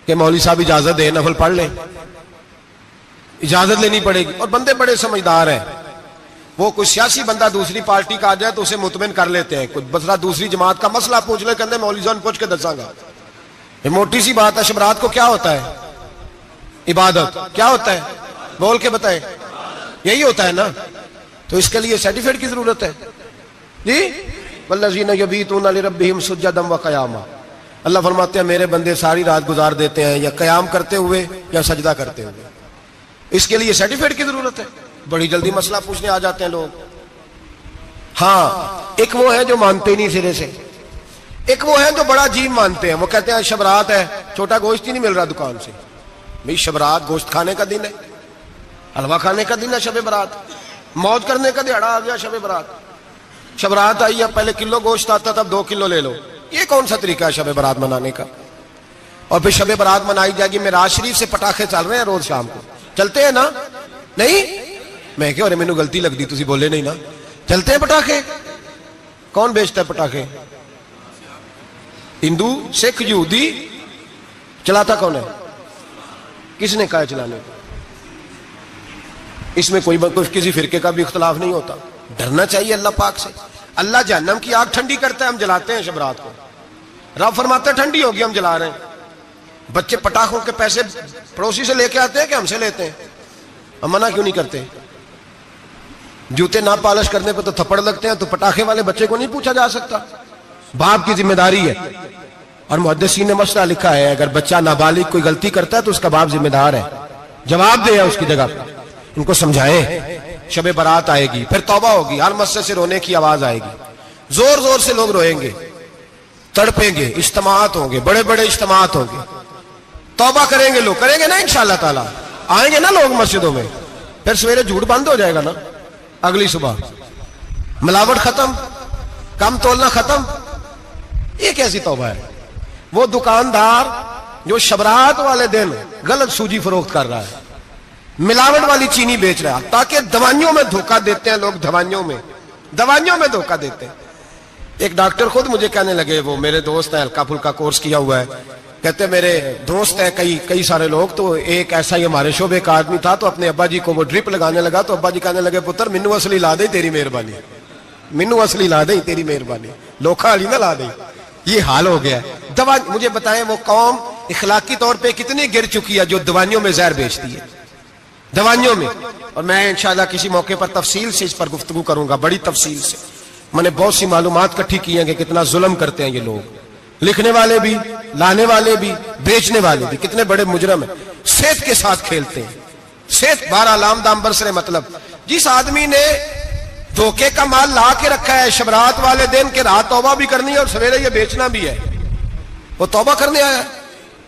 کہ مولوی صاحب اجازت دیں, نفل پڑھ لیں, اجازت لینی پڑے گی. اور بندے بڑے سمجھدار ہیں, وہ کوئی سیاسی بندہ دوسری پارٹی کا آ جائے تو اسے مطمئن کر لیتے ہیں. کوئی بسرا دوسری جماعت کا مسئلہ پوچھ لے, کہتے ہیں مولوی صاحب پوچھ کے دساں گا. یہ موٹی سی بات ہے. شب رات کو کیا ہوتا ہے؟ عبادت. کیا ہوتا ہے؟ بول کے بتائے. یہی ہوتا ہے نا, تو اس کے لیے سرٹیفکیٹ کی ضرورت ہے جی. والذین یبیتون لربہم سجدا وقیاما. اللہ فرماتے ہیں میرے بندے ساری رات گزار دیتے ہیں یا قیام کرتے ہوئے یا سجدہ کرتے ہوئے. اس کے لیے سرٹیفکیٹ کی ضرورت ہے. بڑی جلدی مسئلہ پوچھنے آ جاتے ہیں لوگ. ہاں, ایک وہ ہے جو مانتے ہی نہیں سرے سے, ایک وہ ہے جو بڑا عجیب مانتے ہیں. وہ کہتے ہیں شب رات ہے, چھوٹا گوشت ہی نہیں مل رہا دکان سے. بھئی شب رات گوشت کھانے کا دن ہے, حلوہ کھانے کا دن ہے شب برات, موج کرنے کا دیہڑا آ گیا شب برات. شب رات آئی, اب پہلے کلو گوشت آتا تھا, اب 2 کلو لے لو. یہ کون سا طریقہ ہے شب برات منانے کا؟ اور پھر شب برات منائی جائے گی. معراج شریف سے پٹاخے چل رہے ہیں روز شام کو, چلتے ہیں نا؟ نہیں, میں کہ مینوں غلطی لگتی, تسی بولے نہیں نا. چلتے ہیں پٹاخے. کون بیچتا ہے پٹاخے؟ ہندو, سکھ, یہودی. چلاتا کون ہے؟ کس نے کہا چلانے کو؟ اس میں کوئی کسی فرقے کا بھی اختلاف نہیں ہوتا. ڈرنا چاہیے اللہ پاک سے. اللہ جہنم کی آگ ٹھنڈی کرتا ہے, ہم جلاتے ہیں شب رات کو. رب فرماتا ہے ٹھنڈی ہوگی, ہم جلا رہے ہیں. بچے پٹاخوں کے پیسے پڑوسی سے لے کے آتے ہیں کہ ہم سے لیتے ہیں؟ ہم منع کیوں نہیں کرتے؟ جوتے نہ پالش کرنے پہ تو تھپڑ لگتے ہیں, تو پٹاخے والے بچے کو نہیں پوچھا جا سکتا؟ باپ کی ذمہ داری ہے. اور محدثین نے مسئلہ لکھا ہے, اگر بچہ نابالغ کوئی غلطی کرتا ہے تو اس کا باپ ذمہ دار ہے, جواب دے اس کی جگہ پہ. ان کو سمجھائیں. شب برات آئے گی, پھر توبہ ہوگی, ہر مسجد سے رونے کی آواز آئے گی, زور زور سے لوگ روئیں گے, تڑپیں گے, اجتماعات ہوں گے, بڑے بڑے اجتماعات ہوں گے. توبہ کریں گے لوگ, کریں گے نا انشاءاللہ تعالی, آئیں گے نا لوگ مسجدوں میں. پھر سویرے جھوٹ بند ہو جائے گا نا, اگلی صبح ملاوٹ ختم, کم تولنا ختم. یہ کیسی توبہ ہے؟ وہ دکاندار جو شبرات والے دن غلط سوجی فروخت کر رہا ہے, ملاوٹ والی چینی بیچ رہا ہے, تاکہ دوائیوں میں دھوکہ دیتے ہیں لوگ, دوائیوں میں دھوکہ دیتے ہیں. ایک ڈاکٹر خود مجھے کہنے لگے, وہ میرے دوست ہیں, ہلکا پھلکا کورس کیا ہوا ہے, کہتے میرے دوست ہیں کئی سارے لوگ, تو ایک ایسا ہی ہمارے شعبے کا آدمی تھا, تو اپنے ابا جی کو وہ ڈرپ لگانے لگا, تو ابا جی کہنے لگے پتر مینو اصلی لا دے تیری مہربانی, مینو اصلی لا دے تیری مہربانی, لوکھا علی نہ لا دے. یہ حال ہو گیا ہے. مجھے بتائیں وہ قوم اخلاقی طور پہ کتنی گر چکی ہے جو دوائیوں میں زہر بیچتی ہے, دوائیوں میں. اور میں انشاءاللہ کسی موقع پر تفصیل سے اس پر گفتگو کروں گا, بڑی تفصیل سے. میں نے بہت سی معلومات اکٹھی کی ہیں کہ کتنا ظلم کرتے ہیں یہ لوگ, لکھنے والے بھی, لانے والے بھی, بیچنے والے بھی, کتنے بڑے مجرم ہیں. صحت کے ساتھ کھیلتے ہیں, صحت. بہرحال لام دام برسرے مطلب, جس آدمی نے دھوکے کا مال لا کے رکھا ہے شبرات والے دن کے رات توبہ بھی کرنی ہے اور سویرے یہ بیچنا بھی ہے, وہ توبہ کرنے آیا ہے.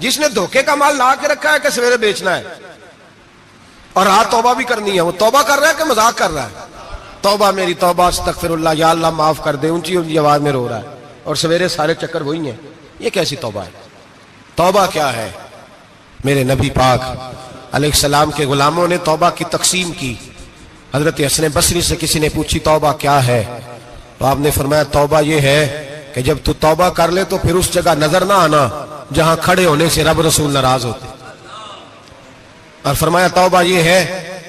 جس نے دھوکے کا مال لا کے رکھا ہے کہ سویرے بیچنا ہے اور رات توبہ بھی کرنی ہے, وہ توبہ کر رہا ہے کہ مذاق کر رہا ہے؟ توبہ میری توبہ, استغفر اللہ, یا اللہ معاف کر دے, اونچی اونچی آواز میں رو رہا ہے, اور سویرے سارے چکر وہی ہیں. یہ کیسی توبہ ہے؟ توبہ کیا ہے؟ میرے نبی پاک علیہ السلام کے غلاموں نے توبہ کی تقسیم کی. حضرت حسن بصری سے کسی نے پوچھی توبہ کیا ہے, تو آپ نے فرمایا توبہ یہ ہے کہ جب تو توبہ کر لے تو پھر اس جگہ نظر نہ آنا جہاں کھڑے ہونے سے رب رسول ناراض ہوتے. اور فرمایا توبہ یہ ہے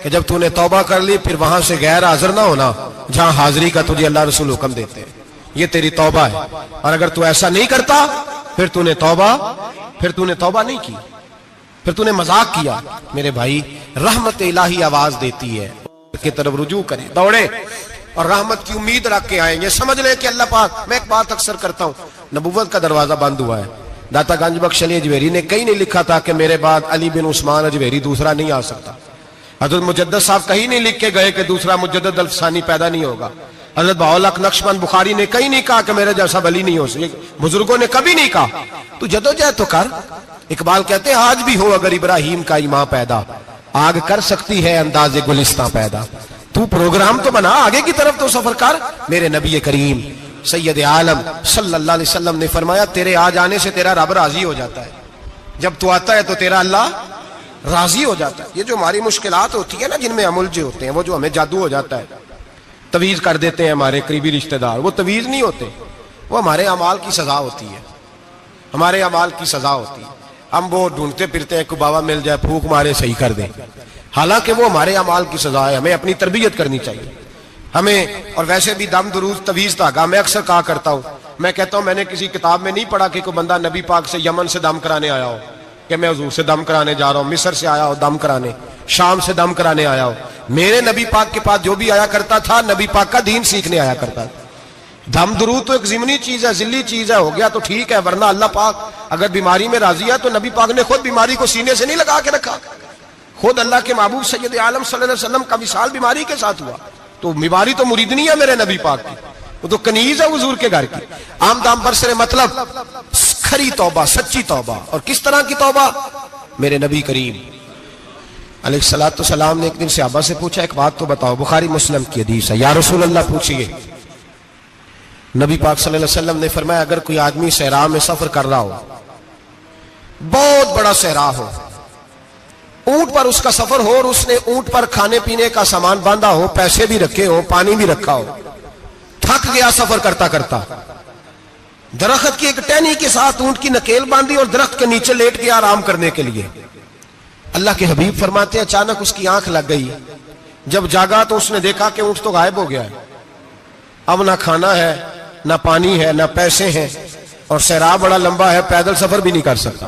کہ جب تو نے توبہ کر لی پھر وہاں سے غیر حاضر نہ ہونا جہاں حاضری کا تجھے اللہ رسول حکم دیتے ہیں. یہ تیری توبہ ہے. اور اگر تو ایسا نہیں کرتا پھر تو نے توبہ نہیں کی, پھر تو نے مذاق کیا. میرے بھائی رحمت الہی آواز دیتی ہے کی طرف رجوع کریں, دوڑیں اور رحمت کی امید رکھ کے آئیں. یہ سمجھ لیں کہ اللہ پاک, میں ایک بات اکثر کرتا ہوں, نبوت کا دروازہ بند ہوا ہے. داتا گنج بخش علی اجویری نے کہیں نہیں لکھا تھا کہ میرے بعد علی بن عثمان اجویری دوسرا نہیں آ سکتا. حضرت مجدد صاحب کہیں نہیں لکھ کے گئے کہ دوسرا مجدد الفسانی پیدا نہیں ہوگا. حضرت بہاءالحق نقشبند بخاری نے کہیں نہیں کہا کہ میرے جیسا ولی نہیں ہو سکے. بزرگوں نے کبھی نہیں کہا. تو جدوجہد تو کر. اقبال کہتے ہیں آج بھی ہو اگر ابراہیم کا ایمان پیدا, آگ کر سکتی ہے انداز گلستان پیدا. تو پروگرام تو بنا, آگے کی طرف تو سفر کر. میرے نبی کریم سید عالم صلی اللہ علیہ وسلم نے فرمایا تیرے آ جانے سے تیرا رب راضی ہو جاتا ہے. جب تو آتا ہے تو تیرا اللہ راضی ہو جاتا ہے. یہ جو ہماری مشکلات ہوتی ہے نا, جن میں ہم الجھے ہوتے ہیں, وہ جو ہمیں جادو ہو جاتا ہے, تویز کر دیتے ہیں ہمارے قریبی رشتہ دار, وہ تویز نہیں ہوتے, وہ ہمارے اعمال کی سزا ہوتی ہے, ہمارے اعمال کی سزا ہوتی ہے. ہم وہ ڈھونڈتے پھرتے ہیں کہ بابا مل جائے پھونک مارے صحیح کر دیں, حالانکہ وہ ہمارے اعمال کی سزا ہے. ہمیں اپنی تربیت کرنی چاہیے ہمیں. اور ویسے بھی دم دروز تویز دھاگا میں اکثر کہا کرتا ہوں, میں کہتا ہوں میں نے کسی کتاب میں نہیں پڑھا کہ کوئی بندہ نبی پاک سے یمن سے دم کرانے آیا ہو کہ میں حضور سے دم کرانے جا رہا ہوں, مصر سے آیا ہو دم کرانے, شام سے دم کرانے آیا ہو. میرے نبی پاک کے پاس جو بھی آیا کرتا تھا نبی پاک کا دین سیکھنے آیا کرتا تھا. دم درود تو ایک ضمنی چیز ہے, ذلی چیز ہے, ہو گیا تو ٹھیک ہے, ورنہ اللہ پاک اگر بیماری میں راضی ہے تو نبی پاک نے خود بیماری کو سینے سے نہیں لگا کے رکھا. خود اللہ کے محبوب سید عالم صلی اللہ علیہ وسلم کا وصال بیماری کے ساتھ ہوا, تو بیماری تو مریدنی ہے میرے نبی پاک کی, وہ تو کنیز ہے حضور کے گھر کی. عام دام برسر مطلب کھری توبہ, سچی توبہ. اور کس طرح کی توبہ؟ میرے نبی کریم علیہ الصلوۃ والسلام نے ایک دن صحابہ سے پوچھا ایک بات تو بتاؤ, بخاری مسلم کی حدیث ہے, یا رسول اللہ پوچھئے. نبی پاک صلی اللہ علیہ وسلم نے فرمایا اگر کوئی آدمی صحرا میں سفر کر رہا ہو, بہت بڑا صحرا ہو, اونٹ پر اس کا سفر ہو, اور اس نے اونٹ پر کھانے پینے کا سامان باندھا ہو, پیسے بھی رکھے ہو, پانی بھی رکھا ہو, تھک گیا سفر کرتا کرتا, درخت کی ایک ٹہنی کے ساتھ اونٹ کی نکیل باندھی اور درخت کے نیچے لیٹ گیا آرام کرنے کے لیے. اللہ کے حبیب فرماتے ہیں اچانک اس کی آنکھ لگ گئی. جب جاگا تو اس نے دیکھا کہ اونٹ تو غائب ہو گیا ہے, اب نہ کھانا ہے, نہ پانی ہے, نہ پیسے ہیں, اور صحرا بڑا لمبا ہے, پیدل سفر بھی نہیں کر سکتا.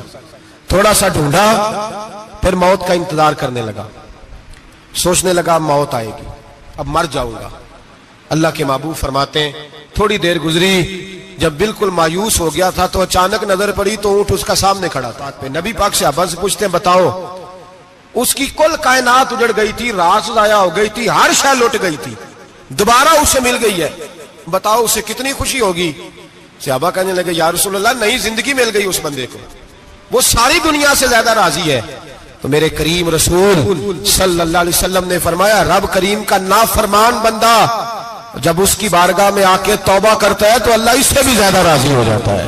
تھوڑا سا ڈھونڈا, پھر موت کا انتظار کرنے لگا, سوچنے لگا موت آئے گی, اب مر جاؤں گا. اللہ کے محبوب فرماتے ہیں تھوڑی دیر گزری, جب بالکل مایوس ہو گیا تھا تو اچانک نظر پڑی تو اونٹ اس کا سامنے کھڑا تھا. نبی پاک سے صحابہ سے پوچھتے ہیں بتاؤ, اس کی کل کائنات اجڑ گئی تھی, رات ضائع ہو گئی تھی, ہر شے لٹ گئی تھی, دوبارہ اسے مل گئی ہے, بتاؤ اسے کتنی خوشی ہوگی. صحابہ کہنے لگے یا رسول اللہ نئی زندگی مل گئی اس بندے کو, وہ ساری دنیا سے زیادہ راضی ہے. تو میرے کریم رسول صلی اللہ علیہ وسلم نے فرمایا رب کریم کا نافرمان بندہ جب اس کی بارگاہ میں آ کے توبہ کرتا ہے تو اللہ اس سے بھی زیادہ راضی ہو جاتا ہے.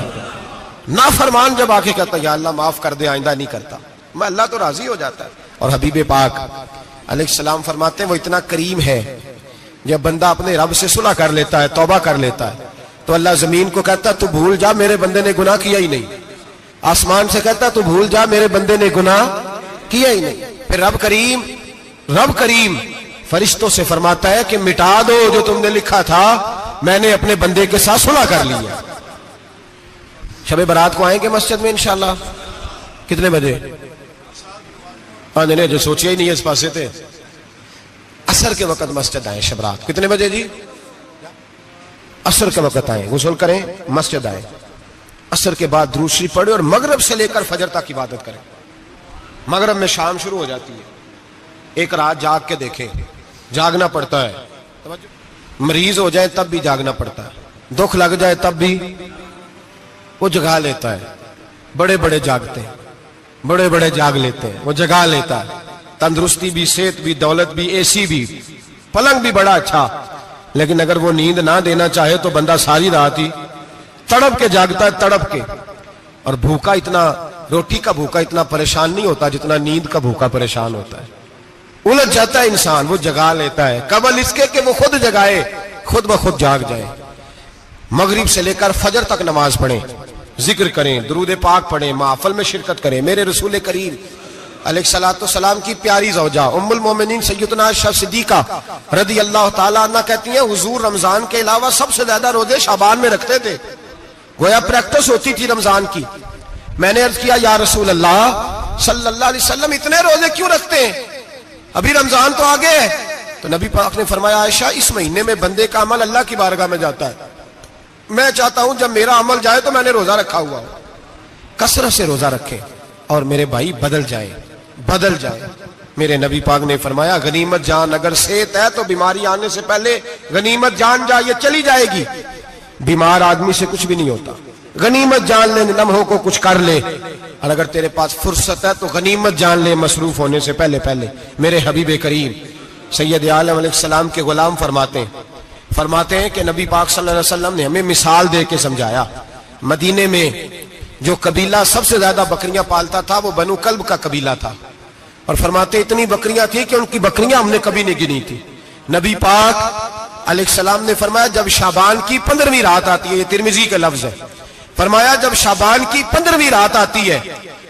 نافرمان جب آ کے کہتا ہے یا اللہ معاف کر دے آئندہ نہیں کرتا, میں اللہ تو راضی ہو جاتا ہے. اور حبیب پاک علیہ السلام فرماتے ہیں وہ اتنا کریم ہے, جب بندہ اپنے رب سے صلح کر لیتا ہے, توبہ کر لیتا ہے, تو اللہ زمین کو کہتا ہے تو بھول جا میرے بندے نے گناہ کیا ہی نہیں. آسمان سے کہتا ہے تو بھول جا میرے بندے نے گناہ کیا ہی نہیں. پھر رب کریم فرشتوں سے فرماتا ہے کہ مٹا دو جو تم نے لکھا تھا, میں نے اپنے بندے کے ساتھ صلح کر لی ہے. شب برات کو آئیں گے مسجد میں انشاءاللہ. کتنے بجے؟ نہیں جو سوچیا ہی نہیں ہے اس پاسے تھے. عصر کے وقت مسجد آئیں شب رات. کتنے بجے جی؟ عصر کے وقت آئیں, غسل کریں, مسجد آئیں, عصر کے بعد درود شریف پڑھیں اور مغرب سے لے کر فجر تک عبادت کریں. مغرب میں شام شروع ہو جاتی ہے. ایک رات جاگ کے دیکھیں, جاگنا پڑتا ہے. مریض ہو جائے تب بھی جاگنا پڑتا ہے, دکھ لگ جائے تب بھی وہ جگا لیتا ہے. بڑے بڑے جاگتے ہیں, بڑے بڑے جاگ لیتے ہیں, وہ جگا لیتا ہے. تندرستی بھی, صحت بھی, دولت بھی, اے سی بھی, پلنگ بھی بڑا اچھا, لیکن اگر وہ نیند نہ دینا چاہے تو بندہ ساری رات ہی تڑپ کے جاگتا ہے, تڑپ کے. اور بھوکا اتنا, روٹی کا بھوکا اتنا پریشان نہیں ہوتا جتنا نیند کا بھوکا پریشان ہوتا ہے. الجھ جاتا ہے انسان, وہ جگا لیتا ہے قبل اس کے کہ وہ خود جگائے, خود بخود جاگ جائے. مغرب سے لے کر فجر تک نماز پڑھیں, ذکر کریں, درود پاک پڑھیں, محفل میں شرکت کریں. میرے رسول کریم علیہ الصلوۃ والسلام کی پیاری زوجہ ام المومنین سیدنا عائشہ صدیقہ رضی اللہ تعالیٰ عنہ کہتی ہیں حضور رمضان کے علاوہ سب سے زیادہ روزے شعبان میں رکھتے تھے, گویا پریکٹس ہوتی تھی رمضان کی. میں نے عرض کیا یا رسول اللہ صلی اللہ علیہ وسلم اتنے روزے کیوں رکھتے ہیں, ابھی رمضان تو آگے ہے. تو نبی پاک نے فرمایا عائشہ اس مہینے میں بندے کا عمل اللہ کی بارگاہ میں جاتا ہے, میں چاہتا ہوں جب میرا عمل جائے تو میں نے روزہ رکھا ہوا ہو. کثرت سے روزہ رکھیں اور میرے بھائی بدل جائیں. میرے نبی پاک نے فرمایا غنیمت جان اگر صحت ہے تو بیماری آنے سے پہلے غنیمت جان جا, یہ چلی جائے گی. بیمار آدمی سے کچھ بھی نہیں ہوتا, غنیمت جان لے, لمحوں کو کچھ کر لے. اور اگر تیرے پاس فرصت ہے تو غنیمت جان لے مصروف ہونے سے پہلے. میرے حبیب کریم سید عالم علیہ السلام کے غلام فرماتے ہیں کہ نبی پاک صلی اللہ علیہ وسلم نے ہمیں مثال دے کے سمجھایا. مدینے میں جو قبیلہ سب سے زیادہ بکریاں پالتا تھا وہ بنو کلب کا قبیلہ تھا, اور فرماتے اتنی بکریاں تھیں کہ ان کی بکریاں ہم نے کبھی نہیں گنی تھی. نبی پاک علیہ السلام نے فرمایا جب شعبان کی 15ویں رات آتی ہے, یہ ترمذی کا لفظ ہے, فرمایا جب شعبان کی 15ویں رات آتی ہے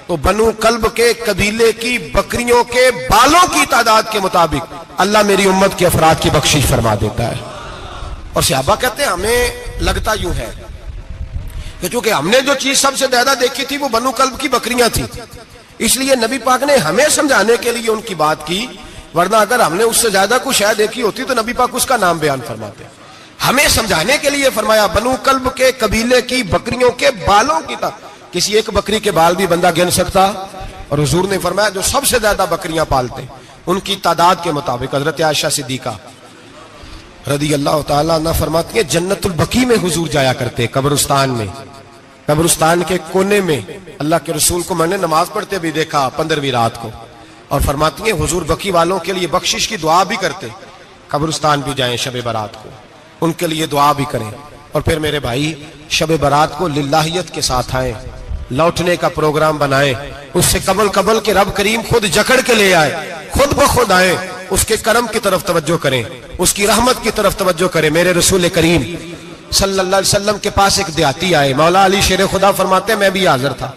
تو بنو کلب کے قبیلے کی بکریوں کے بالوں کی تعداد کے مطابق اللہ میری امت کے افراد کی بخشش فرما دیتا ہے. اور صحابہ کہتے ہیں ہمیں لگتا یوں ہے کہ چونکہ ہم نے جو چیز سب سے زیادہ دیکھی تھی وہ بنو کلب کی بکریاں تھی, اس لیے نبی پاک نے ہمیں سمجھانے کے لیے ان کی بات کی, ورنہ اگر ہم نے اس سے زیادہ کچھ شاید دیکھی ہوتی تو نبی پاک اس کا نام بیان فرماتے. ہمیں سمجھانے کے لیے فرمایا بنو کلب کے قبیلے کی بکریوں کے بالوں کی کسی ایک بکری کے بال بھی بندہ گن سکتا, اور حضور نے فرمایا جو سب سے زیادہ بکریاں پالتے ان کی تعداد کے مطابق. حضرت عائشہ صدیقہ رضی اللہ تعالیٰ عنہ فرماتی ہیں جنت البقیع میں حضور جایا کرتے, قبرستان میں, قبرستان کے کونے میں. اللہ کے رسول کو میں نے نماز پڑھتے بھی دیکھا 15ویں رات کو, اور فرماتی ہیں حضور بقیع والوں کے لیے بخشش کی دعا بھی کرتے. قبرستان بھی جائیں شب برات کو, ان کے لیے دعا بھی کریں. اور پھر میرے بھائی شب برات کو للہیت کے ساتھ آئیں, لوٹنے کا پروگرام بنائیں. اس سے قبل کے رب کریم خود جکڑ کے لے آئے, خود بخود آئیں, اس کے کرم کی طرف توجہ کریں, اس کی رحمت کی طرف توجہ کریں. میرے رسول کریم صلی اللہ علیہ وسلم کے پاس ایک دیہاتی آئے, مولا علی شیر خدا فرماتے ہیں میں بھی حاضر تھا.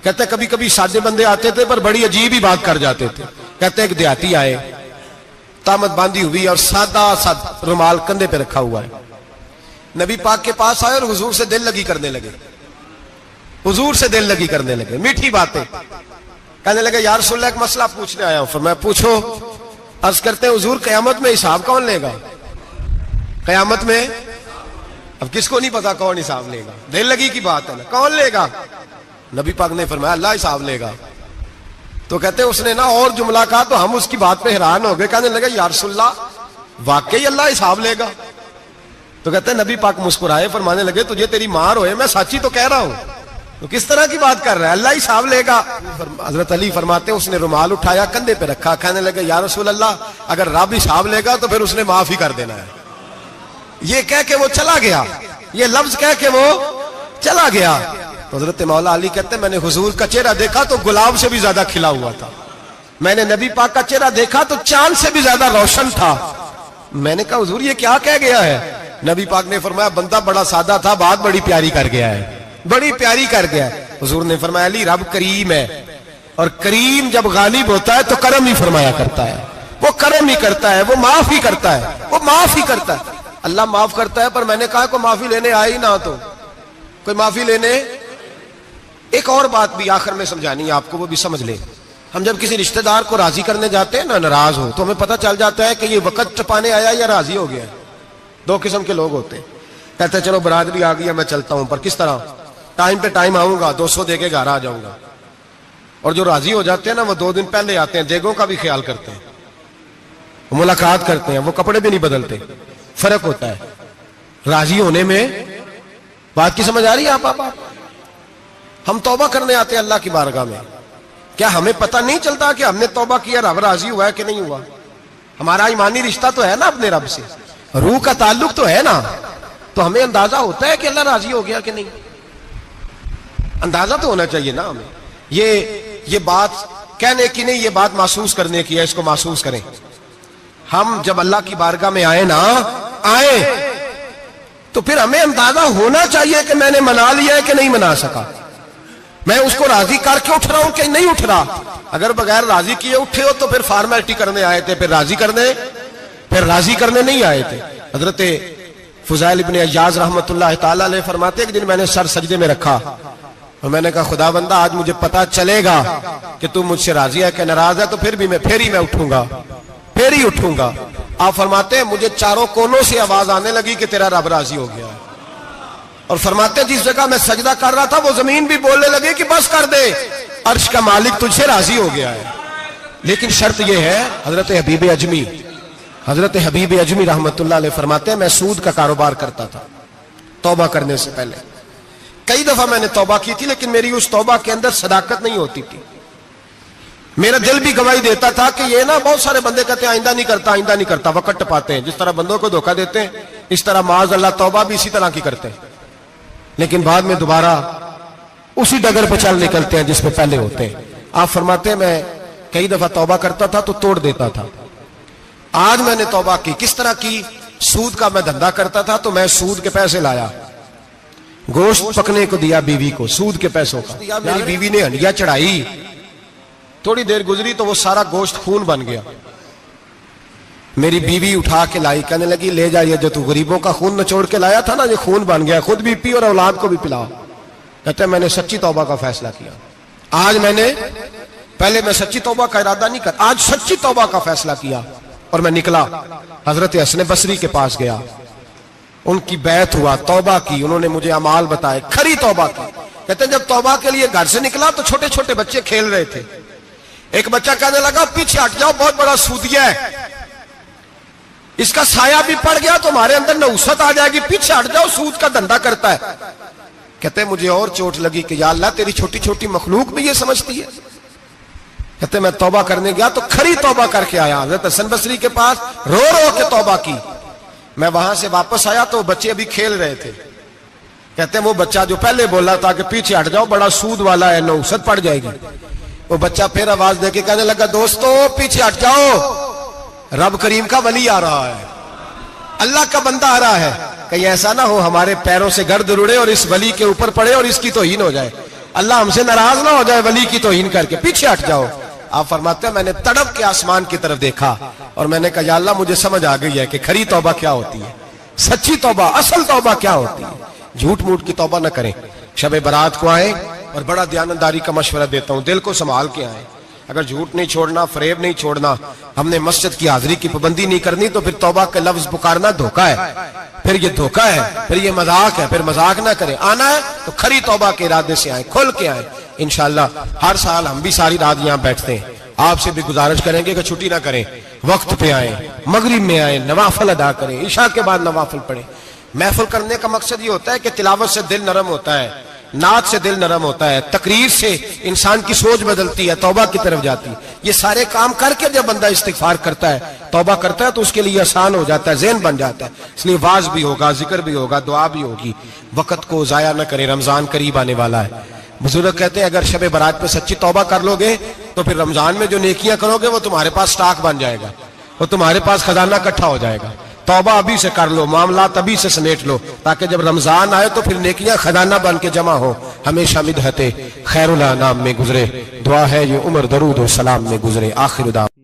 کہتے کبھی کبھی سادے بندے آتے تھے پر بڑی عجیب ہی بات کر جاتے تھے. کہتے ایک دیہاتی آئے, تامت باندھی ہوئی اور سادہ رومال کندھے پہ رکھا ہوا ہے. نبی پاک کے پاس آئے اور حضور سے دل لگی کرنے لگے, حضور سے دل لگی کرنے لگے, میٹھی باتیں کہنے لگے یا رسول اللہ ایک مسئلہ پوچھنے آیا ہوں. فرمایا پوچھو. عرض کرتے ہیں حضور قیامت میں حساب کون لے گا؟ قیامت میں اب کس کو نہیں پتا کون حساب لے گا, دل لگی کی بات ہے نا, کون لے گا؟ نبی پاک نے فرمایا اللہ حساب لے گا. تو کہتے ہیں اس نے نا اور جملہ کہا تو ہم اس کی بات پہ حیران ہو گئے. کہنے لگے یا رسول اللہ واقعی اللہ حساب لے گا؟ تو کہتے ہیں نبی پاک مسکرائے, فرمانے لگے تجھے تیری مار ہوئے, میں سچی تو کہہ رہا ہوں, تو کس طرح کی بات کر رہا ہے, اللہ حساب لے گا. حضرت علی فرماتے ہیں اس نے رومال اٹھایا کندھے پہ رکھا, کہنے لگے یا رسول اللہ اگر رب حساب لے گا تو پھر اس نے معاف ہی کر دینا ہے. یہ کہہ کے وہ چلا گیا، یہ لفظ کہہ کے وہ چلا گیا۔ حضرت مولا علی کہتے ہیں میں نے حضور کا چہرہ دیکھا تو گلاب سے بھی زیادہ کھلا ہوا تھا، میں نے نبی پاک کا چہرہ دیکھا تو چاند سے بھی زیادہ روشن تھا۔ میں نے کہا حضور یہ کیا کہہ گیا ہے؟ نبی پاک نے فرمایا بندہ بڑا سادہ تھا، بات بڑی پیاری کر گیا ہے، بڑی پیاری کر گیا ہے۔ حضور نے فرمایا علی رب کریم ہے، اور کریم جب غالب ہوتا ہے تو کرم ہی فرمایا کرتا ہے، وہ کرم ہی کرتا ہے، وہ معاف ہی کرتا ہے، وہ معاف ہی کرتا ہے۔ اللہ معاف کرتا ہے، پر میں نے کہا کوئی معافی لینے آئے ہی نہ تو کوئی معافی لینے۔ ایک اور بات بھی آخر میں سمجھانی ہے آپ کو، وہ بھی سمجھ لیں۔ ہم جب کسی رشتہ دار کو راضی کرنے جاتے ہیں نا، ناراض ہو، تو ہمیں پتہ چل جاتا ہے کہ یہ وقت ٹپانے آیا یا راضی ہو گیا ہے۔ دو قسم کے لوگ ہوتے ہیں، کہتے ہیں چلو برادری آ گئی ہے میں چلتا ہوں، پر کس طرح؟ ٹائم پہ ٹائم آؤں گا، 200 دے کے گھر آ جاؤں گا۔ اور جو راضی ہو جاتے ہیں نا، وہ 2 دن پہلے آتے ہیں، دیگوں کا بھی خیال کرتے ہیں، ملاقات کرتے ہیں، وہ کپڑے بھی نہیں بدلتے۔ فرق ہوتا ہے راضی ہونے میں۔ بات کی سمجھ آ رہی ہے آپ؟ ہم توبہ کرنے آتے ہیں اللہ کی بارگاہ میں، کیا ہمیں پتہ نہیں چلتا کہ ہم نے توبہ کیا، رب راضی ہوا ہے کہ نہیں ہوا؟ ہمارا ایمانی رشتہ تو ہے نا اپنے رب سے، روح کا تعلق تو ہے نا، تو ہمیں اندازہ ہوتا ہے کہ اللہ راضی ہو گیا کہ نہیں، اندازہ تو ہونا چاہیے نا ہمیں۔ یہ بات کہنے کی نہیں، یہ بات محسوس کرنے کی ہے، اس کو محسوس کریں۔ ہم جب اللہ کی بارگاہ میں آئے تو پھر ہمیں اندازہ ہونا چاہیے کہ میں نے منا لیا ہے کہ نہیں منا سکا، میں اس کو راضی کر کے اٹھ رہا ہوں کہ نہیں اٹھ رہا۔ اگر بغیر راضی کیے اٹھے ہو تو پھر فارمیلٹی کرنے آئے تھے، پھر راضی کرنے نہیں آئے تھے۔ حضرت فضیل ابن عیاض رحمۃ اللہ تعالی علیہ فرماتے ایک دن میں نے سر سجدے میں رکھا اور میں نے کہا خدا بندہ آج مجھے پتا چلے گا کہ تم مجھ سے راضی ہے کہ ناراض ہے، تو پھر ہی میں اٹھوں گا۔ آپ فرماتے ہیں مجھے چاروں کونوں سے آواز آنے لگی کہ تیرا رب راضی ہو گیا، اور فرماتے ہیں جس جگہ میں سجدہ کر رہا تھا وہ زمین بھی بولنے لگی کہ بس کر دے، عرش کا مالک تجھ سے راضی ہو گیا ہے۔ لیکن شرط یہ ہے، حضرت حبیب اجمی رحمت اللہ علیہ فرماتے ہیں میں سود کا کاروبار کرتا تھا توبہ کرنے سے پہلے، کئی دفعہ میں نے توبہ کی تھی، لیکن میری اس توبہ کے اندر صداقت نہیں ہوتی تھی۔ میرا دل بھی گواہی دیتا تھا کہ یہ نا بہت سارے بندے کہتے ہیں آئندہ نہیں کرتا، وقت ٹپاتے ہیں، جس طرح بندوں کو دھوکہ دیتے ہیں اس طرح معاذ اللہ توبہ بھی اسی طرح کی کرتے ہیں، لیکن بعد میں دوبارہ اسی ڈگر پہ چل نکلتے ہیں جس پہ پہلے ہوتے ہیں۔ آپ فرماتے ہیں میں کئی دفعہ توبہ کرتا تھا تو توڑ دیتا تھا۔ آج میں نے توبہ کی، کس طرح کی؟ سود کا میں دھندا کرتا تھا تو میں سود کے پیسے لایا، گوشت پکنے کو دیا بیوی کو، سود کے پیسوں کا، میری بیوی نے ہنڈیا چڑھائی، تھوڑی دیر گزری تو وہ سارا گوشت خون بن گیا۔ میری بیوی اٹھا کے لائی، کہنے لگی لے جائیے جو تو غریبوں کا خون نچوڑ کے لایا تھا نا، یہ خون بن گیا، خود بھی پی اور اولاد کو بھی پلا۔ کہتے ہیں میں نے سچی توبہ کا فیصلہ کیا، پہلے میں سچی توبہ کا ارادہ نہیں کرتا، آج سچی توبہ کا فیصلہ کیا، اور میں نکلا حضرت حسن بصری کے پاس گیا، ان کی بیعت ہوا، توبہ کی، انہوں نے مجھے اعمال بتائے، کھری توبہ کی۔ کہتے ہیں جب توبہ کے لیے گھر سے نکلا تو چھوٹے چھوٹے بچے کھیل رہے تھے، ایک بچہ کہنے لگا پیچھے ہٹ جاؤ بہت بڑا سودیا ہے، اس کا سایہ بھی پڑ گیا تو ہمارے اندر نحوست آ جائے گی، پیچھے ہٹ جاؤ سود کا دھندا کرتا ہے۔ کہتے ہیں مجھے اور چوٹ لگی کہ یا اللہ تیری چھوٹی چھوٹی مخلوق بھی یہ سمجھتی ہے۔ کہتے ہیں میں توبہ کرنے گیا تو کھری توبہ کر کے آیا، حضرت حسن بصری کے پاس رو رو کے توبہ کی۔ میں وہاں سے واپس آیا تو بچے ابھی کھیل رہے تھے، کہتے ہیں وہ بچہ جو پہلے بولا تھا کہ پیچھے ہٹ جاؤ بڑا سود والا ہے نحوست پڑ جائے گی، وہ بچہ پھر آواز دے کے کہنے لگا دوستو پیچھے ہٹ جاؤ، رب کریم کا ولی آ رہا ہے، اللہ کا بندہ آ رہا ہے، کہیں ایسا نہ ہو ہمارے پیروں سے گرد اڑے اور اس ولی کے اوپر پڑے اور اس کی توہین ہو جائے، اللہ ہم سے ناراض نہ ہو جائے ولی کی توہین کر کے، پیچھے ہٹ جاؤ۔ آپ فرماتے ہیں میں نے تڑپ کے آسمان کی طرف دیکھا اور میں نے کہا یا اللہ مجھے سمجھ آ گئی ہے کہ کھری توبہ کیا ہوتی ہے، سچی توبہ، اصل توبہ کیا ہوتی ہے۔ جھوٹ موٹ کی توبہ نہ کریں، شب برات کو آئیں، اور بڑا دیانتداری کا مشورہ دیتا ہوں، دل کو سنبھال کے آئیں، اگر جھوٹ نہیں چھوڑنا، فریب نہیں چھوڑنا، ہم نے مسجد کی حاضری کی پابندی نہیں کرنی تو پھر توبہ کے لفظ پکارنا دھوکہ ہے، پھر یہ دھوکہ ہے، پھر یہ مذاق ہے، پھر مذاق نہ کریں، آنا ہے تو کھری توبہ کے ارادے سے آئیں، کھل کے آئیں۔ انشاءاللہ ہر سال ہم بھی ساری رات یہاں بیٹھتے ہیں، آپ سے بھی گزارش کریں گے کہ چھٹی نہ کریں، وقت پہ آئیں، مغرب میں آئیں، نوافل ادا کریں، عشاء کے بعد نوافل پڑھیں۔ محفل کرنے کا مقصد یہ ہوتا ہے کہ تلاوت سے دل نرم ہوتا ہے، نعت سے دل نرم ہوتا ہے، تقریر سے انسان کی سوچ بدلتی ہے، توبہ کی طرف جاتی ہے۔ یہ سارے کام کر کے جب بندہ استغفار کرتا ہے، توبہ کرتا ہے، تو اس کے لیے آسان ہو جاتا ہے، ذہن بن جاتا ہے۔ اس لیے واعظ بھی ہوگا، ذکر بھی ہوگا، دعا بھی ہوگی۔ وقت کو ضائع نہ کریں، رمضان قریب آنے والا ہے۔ بزرگ کہتے ہیں اگر شب برات پہ سچی توبہ کر لو گے تو پھر رمضان میں جو نیکیاں کرو گے وہ تمہارے پاس سٹاک بن جائے گا، وہ تمہارے پاس خزانہ اکٹھا ہو جائے گا۔ توبہ ابھی سے کر لو، معاملات ابھی سے سمیٹ لو، تاکہ جب رمضان آئے تو پھر نیکیاں خزانہ بن کے جمع ہو، ہمیشہ مدحت خیر الانام میں گزرے۔ دعا ہے یہ عمر درود و سلام میں گزرے۔ آخر دعوانا